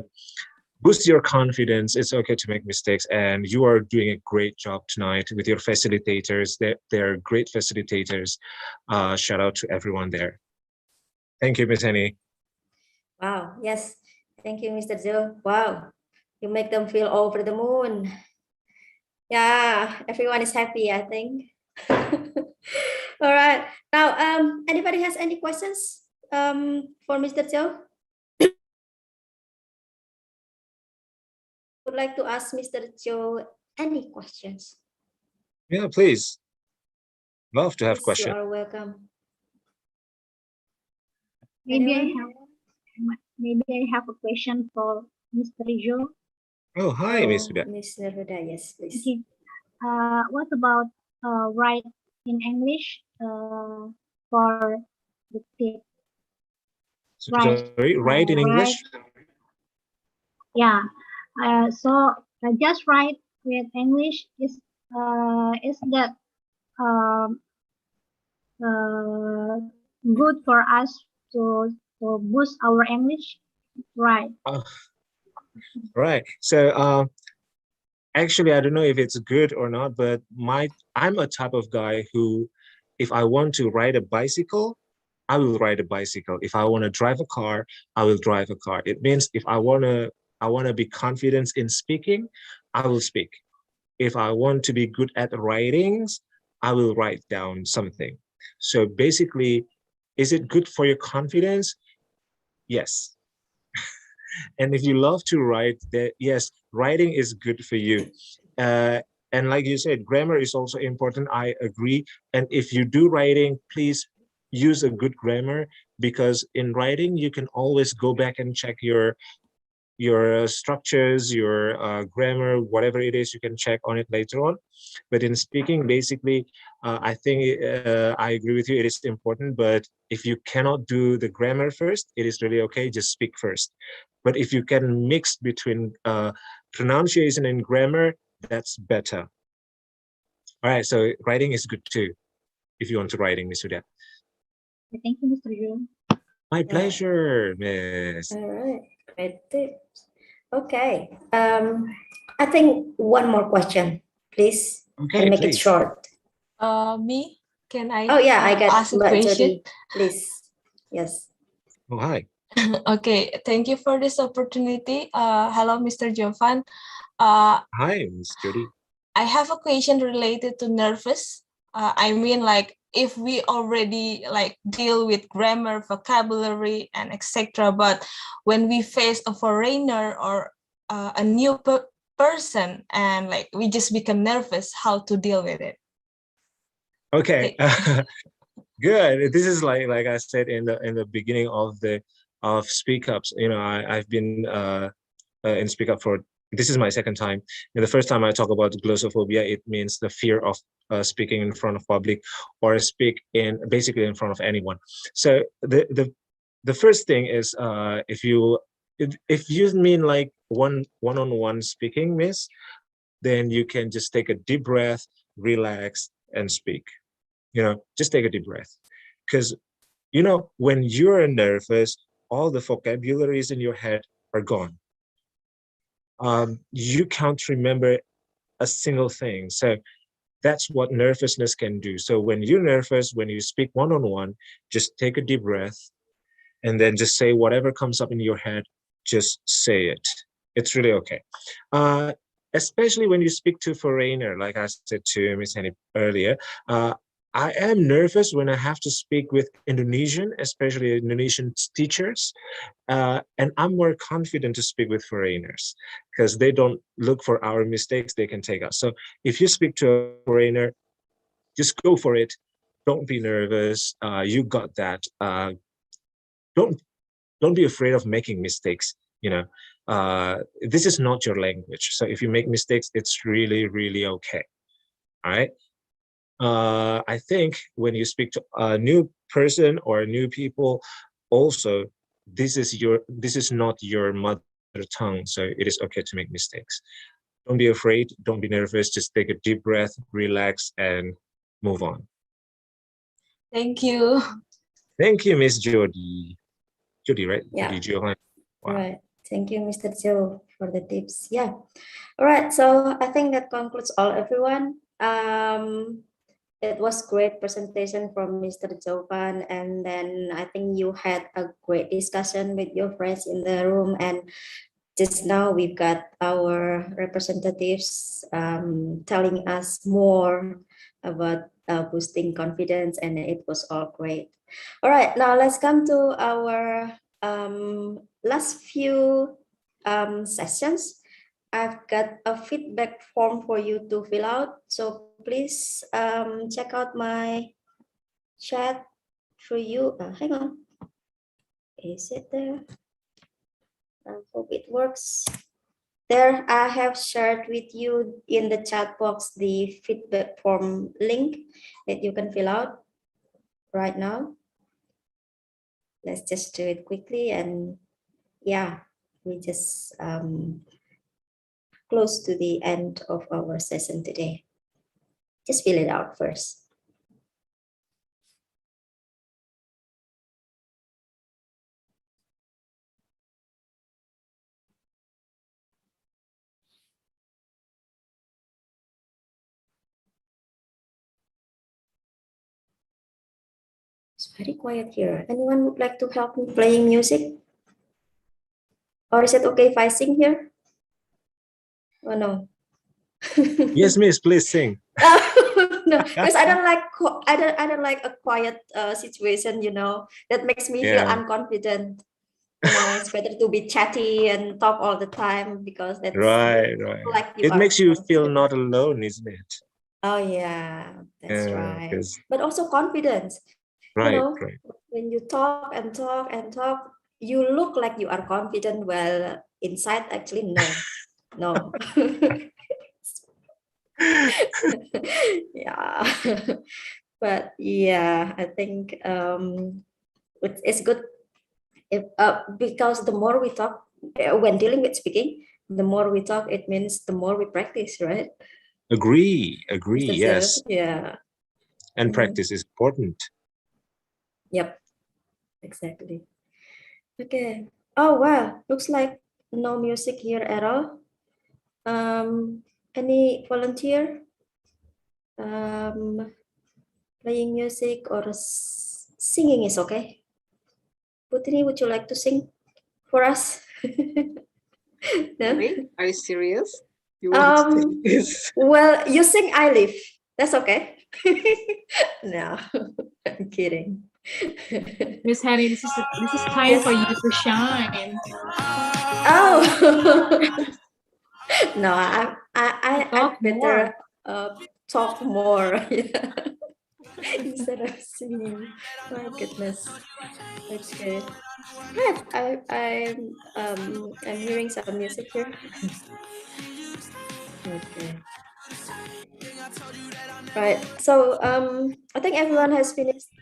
boost your confidence. It's okay to make mistakes, and you are doing a great job tonight with your facilitators. They're great facilitators. Shout out to everyone there. Thank you, Miss Henny. Wow, yes. Thank you, Mr. Joe. Wow, you make them feel over the moon. Yeah, everyone is happy, I think. All right. Now, anybody has any questions for Mr. Joe? Would like to ask Mr. Joe any questions? Yeah, please. Love to have Yes, questions. you are welcome. Maybe Anyone? I have a question for Mr. Joe. Oh, hi, Miss Huda. Miss Nerhuda, yes, please. Okay. What about write in English for the tip? Sorry, write in English? Yeah. So just write with English is that good for us to boost our English, right? Right. So actually, I don't know if it's good or not, but I'm a type of guy who, if I want to ride a bicycle, I will ride a bicycle. If I want to drive a car, I will drive a car. It means if I want to be confident in speaking, I will speak. If I want to be good at writings, I will write down something. So basically, is it good for your confidence? Yes. And if you love to write, yes, writing is good for you. And like you said, grammar is also important. I agree. And if you do writing, please use a good grammar, because in writing, you can always go back and check your structures, your grammar, whatever it is, you can check on it later on. But in speaking, basically, I think I agree with you, it is important. But if you cannot do the grammar first, it is really okay, just speak first. But if you can mix between pronunciation and grammar, that's better. All right, so writing is good too, if you want to writing, Miss Huda. Thank you, Mr. Joe. My pleasure, Miss. All right, great tips. Okay, I think one more question, please. Okay, and make please. it short. Me? Can I? Oh yeah, I got ask a question? Jody, please. Yes. Oh, hi. Okay, thank you for this opportunity. Hello, Mr. Jovan. Hi, Miss Jody. I have a question related to nervous. I mean, like, if we already like deal with grammar, vocabulary, and etc., but when we face a foreigner or a new person, and like we just become nervous, how to deal with it? Okay. Good. This is like I said in the beginning of SpeakUps. You know, I've been in SpeakUp for, this is my second time. And the first time I talk about glossophobia, it means the fear of speaking in front of public, or basically in front of anyone. So the first thing is if you mean like one-on-one speaking, Miss, then you can just take a deep breath, relax, and speak. You know, just take a deep breath, because you know, when you're nervous, all the vocabularies in your head are gone. You can't remember a single thing. So That's what nervousness can do. So when you're nervous, when you speak one-on-one, just take a deep breath and then just say whatever comes up in your head, just say it. It's really okay. Especially when you speak to foreigner, like I said to Ms. Henny earlier, I am nervous when I have to speak with Indonesian, especially Indonesian teachers. And I'm more confident to speak with foreigners because they don't look for our mistakes, they can take us. So if you speak to a foreigner, just go for it. Don't be nervous. You got that. Don't be afraid of making mistakes. You know, this is not your language. So if you make mistakes, it's really, really okay. All right. I think when you speak to a new person or new people, also, this is not your mother tongue. So it is okay to make mistakes. Don't be afraid. Don't be nervous. Just take a deep breath, relax, and move on. Thank you. Thank you, Miss Jody. Jody, right? Yeah. Jody, Jovan. Wow. Right. Thank you, Mr. Joe, for the tips. Yeah. All right. So I think that concludes all, everyone. It was great presentation from Mr. Jovan, and then I think you had a great discussion with your friends in the room. And just now we've got our representatives telling us more about boosting confidence, and it was all great. All right, now let's come to our last few sessions. I've got a feedback form for you to fill out. So please check out my chat for you. Hang on. Is it there? I hope it works. There, I have shared with you in the chat box the feedback form link that you can fill out right now. Let's just do it quickly. And yeah, we just close to the end of our session today. Just fill it out first. It's very quiet here. Anyone would like to help me playing music? Or is it okay if I sing here? Oh no. Yes, miss, please sing. No, because I don't like a quiet situation, you know, that makes me feel unconfident. You know, it's better to be chatty and talk all the time because that's right. Like it makes you feel not alone, isn't it? Oh yeah, that's right. 'Cause- But also confidence. Right, You know, right. when you talk and talk and talk, you look like you are confident. Well, inside, actually, no, no. Yeah, but yeah, I think it's good if because the more we talk when dealing with speaking, the more we talk, it means the more we practice, right? Agree, Mr. yes. Yeah. And practice is important. Yep, exactly. Okay. Oh wow, looks like no music here at all. Any volunteer? Playing music or singing is okay. Putri, would you like to sing for us? No? Really? Are you serious? You want to sing this? Well, you sing I Live. That's okay. No, I'm kidding. Miss Henny, this is time for you to shine. Oh. No, I better talk more instead of singing. My goodness. Okay. Right. I'm hearing some music here. Okay. Right. So I think everyone has finished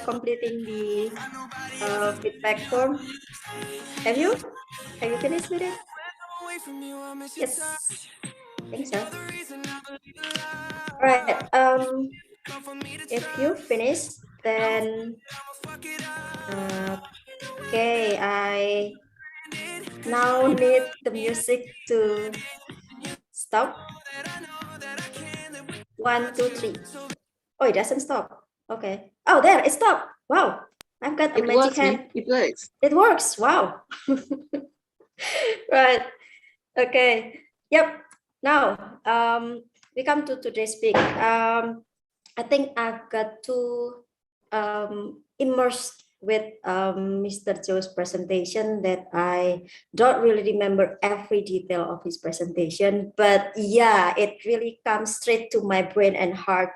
completing the feedback form. Have you? Have you finished with it? Yes. I think so. Right. If you finish, then okay, I now need the music to stop. 1, 2, 3. Oh, it doesn't stop. Okay. Oh, there, it stopped. Wow. I've got a It magic works, man. hand. It works. It works. Wow. Right. Okay. Yep. Now, we come to today's speak. I think I've got to immersed with Mr. Joe's presentation that I don't really remember every detail of his presentation, but yeah, it really comes straight to my brain and heart,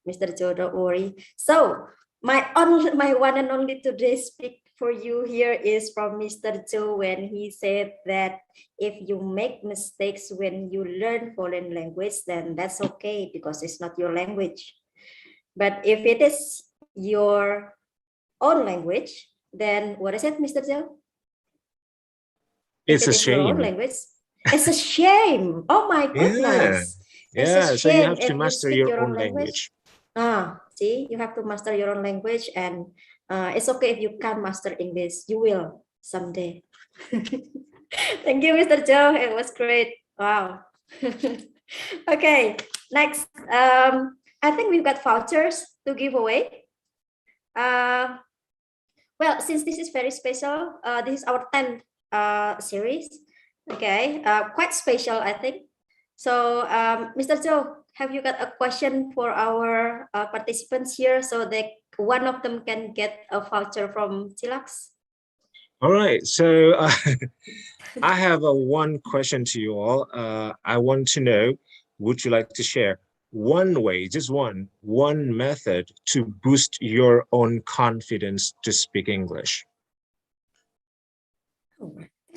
Mr. Joe, don't worry. So my one and only today's speak for you here is from Mr. Joe when he said that if you make mistakes when you learn foreign language, then that's okay because it's not your language. But if it is your own language, then what is it, Mr. Joe? It's a Your own shame. language, it's a shame. Oh my goodness. Yeah, It's a so you shame have to if master speak your own language. See, you have to master your own language, and it's okay if you can't master English. You will someday. Thank you, Mr. Joe. It was great. Wow. Okay, next. I think we've got vouchers to give away. Well, since this is very special, this is our 10th series. Okay, quite special, I think. So, Mr. Joe, have you got a question for our participants here so that one of them can get a voucher from Cilacs? All right, so I have one question to you all. I want to know, would you like to share one way, just one method to boost your own confidence to speak English?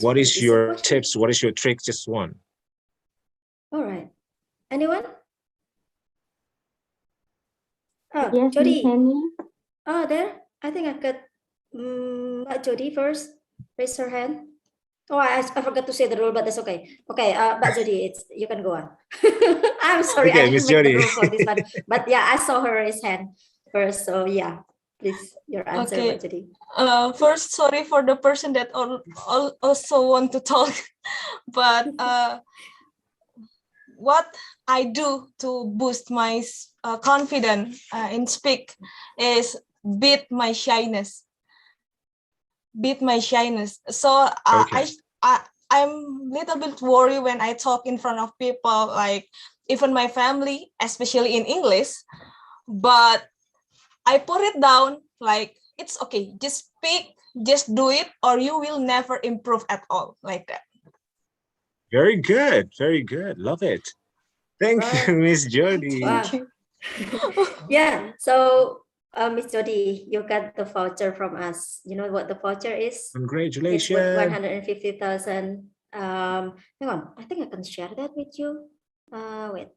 What is your tips? What is your trick? Just one. All right. Anyone? Oh, Yes, Jody. Henny. Oh, there. I think I've got Jody first. Raise her hand. Oh, I forgot to say the rule, but that's okay. Okay, Jody, you can go on. I'm sorry, Okay, I didn't Miss make Jody. the rule for this one. But yeah, I saw her raise hand first. So yeah, please, your answer, Okay. Jody. First, sorry for the person that also want to talk, but what I do to boost my confidence in speak is beat my shyness. So Okay. I'm little bit worried when I talk in front of people, like even my family, especially in English. But I put it down like it's okay, just speak, just do it, or you will never improve at all, like that. Very good, very good. Love it. Thank you, Miss Jody. Wow. Yeah, so Miss Jody, you got the voucher from us. You know what the voucher is? Congratulations. It's worth 150,000. Hang on, I think I can share that with you. Wait.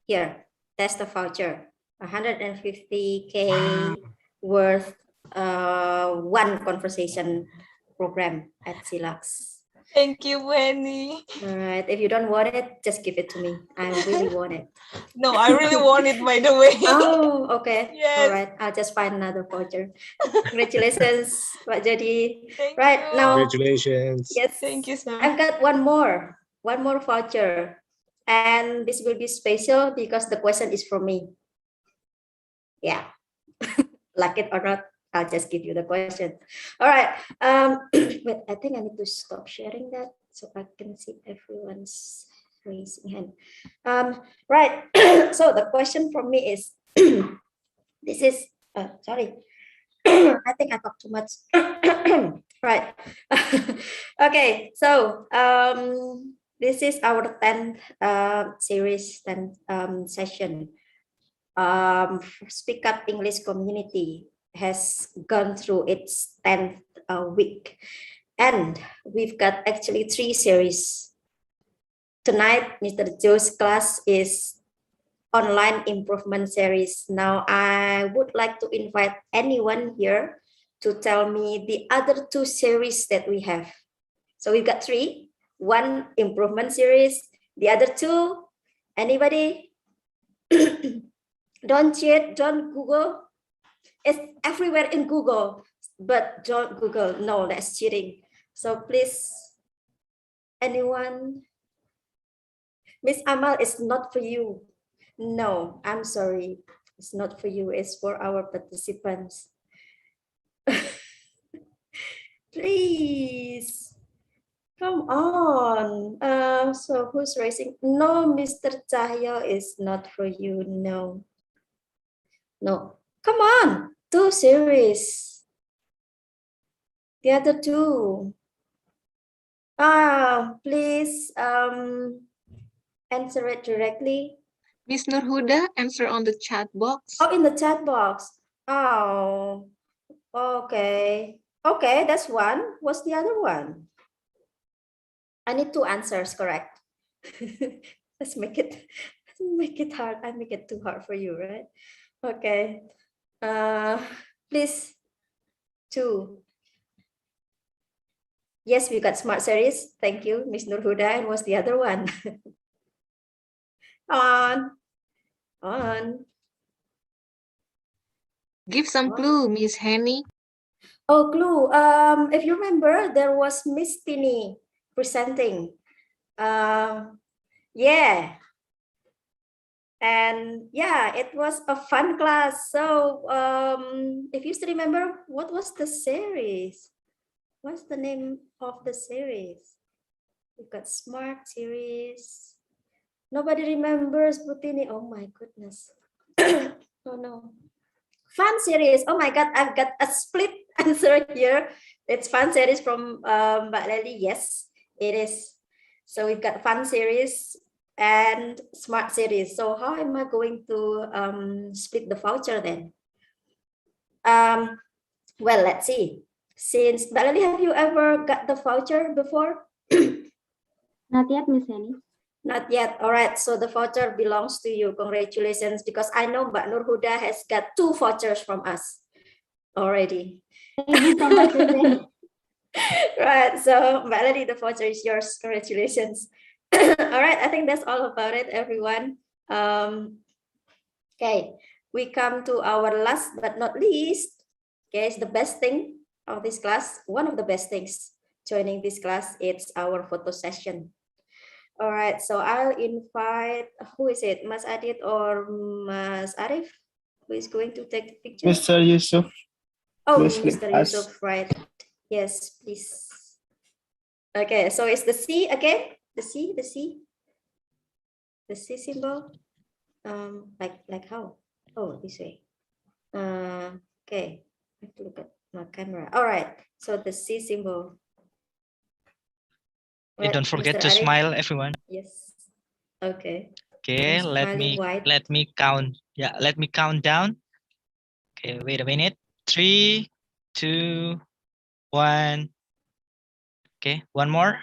Here, that's the voucher. 150K worth one conversation program at Cilacs. Thank you, Wenny. All right, if you don't want it, just give it to me. I really want it. No, I really want it, by the way. Oh, okay. Yes. All right, I'll just find another voucher. Congratulations, Pak Jody. Thank right you. now, Congratulations. yes, Thank you, sir. I've got one more voucher, and this will be special because the question is from me. Yeah, like it or not, I'll just give you the question. All right. Wait, I think I need to stop sharing that so I can see everyone's raising hand. Right. So the question from me is, this is, sorry, I think I talked too much. Right. Okay. So this is our 10th series, 10th session. SpeakUp English Community has gone through its 10th week, and we've got actually 3 series. Tonight, Mr. Joe's class is online improvement series. Now, I would like to invite anyone here to tell me the other 2 series that we have. So we've got 3, 1 improvement series, the other 2, anybody? Don't cheat, don't Google. It's everywhere in Google, but don't Google. No, that's cheating. So please, anyone? Miss Amal, it's not for you. No, I'm sorry. It's not for you. It's for our participants. Please. Come on. So who's raising? No, Mr. Cahyo is not for you. No. No. Come on. 2 series. The other 2. Please answer it directly. Miss Nurhuda, answer on the chat box. Oh, in the chat box. Oh, okay. Okay, that's one. What's the other one? I need 2 answers, correct? Let's make it hard. I make it too hard for you, right? Okay. Please, 2. Yes, we got smart series. Thank you, Miss Nurhuda. And what's the other one? On. Give some clue, Miss Henny. Oh, clue. If you remember, there was Miss Tini presenting. Yeah. And yeah, it was a fun class. So if you still remember, what was the series? What's the name of the series? We've got Smart series. Nobody remembers Butini. Oh my goodness. Oh no. Fun series. Oh my God, I've got a split answer here. It's fun series from Mbak Lely. Yes, it is. So we've got fun series and smart series. So how am I going to split the voucher then? Well, let's see. Since Mbak Lely, have you ever got the voucher before? Not yet, Miss Henny. Not yet. All right. So the voucher belongs to you. Congratulations, because I know Mbak Nurhuda has got 2 vouchers from us already. Thank you so much, Miss Henny. Right. So Mbak Lely, the voucher is yours. Congratulations. All right. I think that's all about it, everyone. Okay. We come to our last but not least. Okay, it's the best thing of this class. One of the best things joining this class, it's our photo session. All right, so I'll invite, who is it? Mas Adit or Mas Arif? Who is going to take the picture? Mr. Yusuf. Oh, Please Mr. Yusuf, right. Yes, please. Okay, so it's the C again? The C. The C symbol. Like how? Oh, this way. Okay, I have to look at my camera. All right, so the C symbol. Right, don't forget Mr. to Arif? smile, everyone. Yes. Okay. Okay, I'm let me count. Yeah, let me count down. Okay, wait a minute. 3, 2, 1. Okay, one more.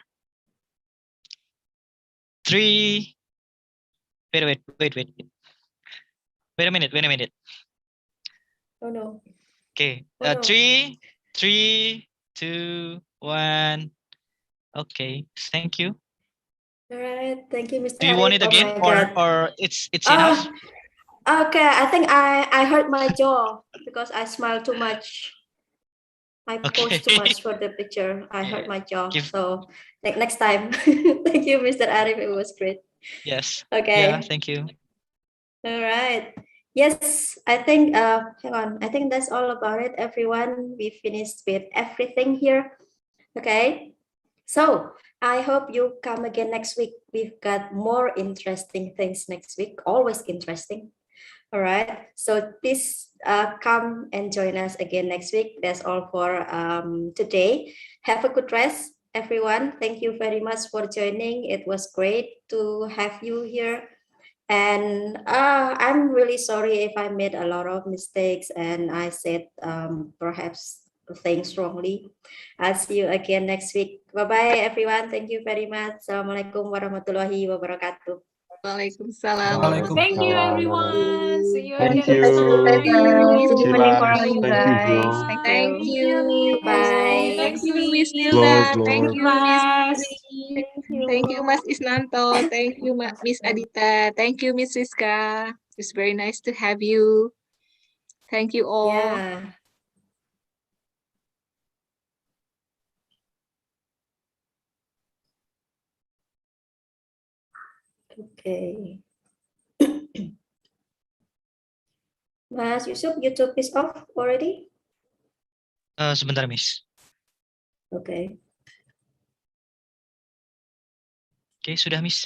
3. Wait. Wait a minute. Oh no. Okay, Oh, no. 3, 2, 1. Okay, thank you. All right, thank you, Mr. Do you want Arif. it again, Oh my God. or it's enough? Okay, I think I hurt my jaw because I smiled too much. I posed too much for the picture. I hurt my jaw. So next time. Thank you, Mr. Arif. It was great. Yes. Okay. Yeah, thank you. All right. Yes, I think, hang on. I think that's all about it, everyone. We finished with everything here. Okay. So I hope you come again next week. We've got more interesting things next week. Always interesting. All right. So please come and join us again next week. That's all for today. Have a good rest, everyone. Thank you very much for joining. It was great to have you here. And I'm really sorry if I made a lot of mistakes and I said perhaps things wrongly. I'll see you again next week. Bye-bye, everyone. Thank you very much. Assalamualaikum warahmatullahi wabarakatuh. Waalaikumsalam. Thank you, everyone. See you Thank again you. next time. Cilacs. Thank Thank Thank you, you. Bye. Thank you, Miss Glor, Nilda. Glor. Thank you, Miss Putri. Thank Thank you, Mas Isnanto. Thank you, Miss Adita. Thank you, Miss Rizka. It's very nice to have you. Thank you all. Yeah. Okay. Mas Yusuf, YouTube is off already? Sebentar, Miss. Okay. Oke, sudah, Miss.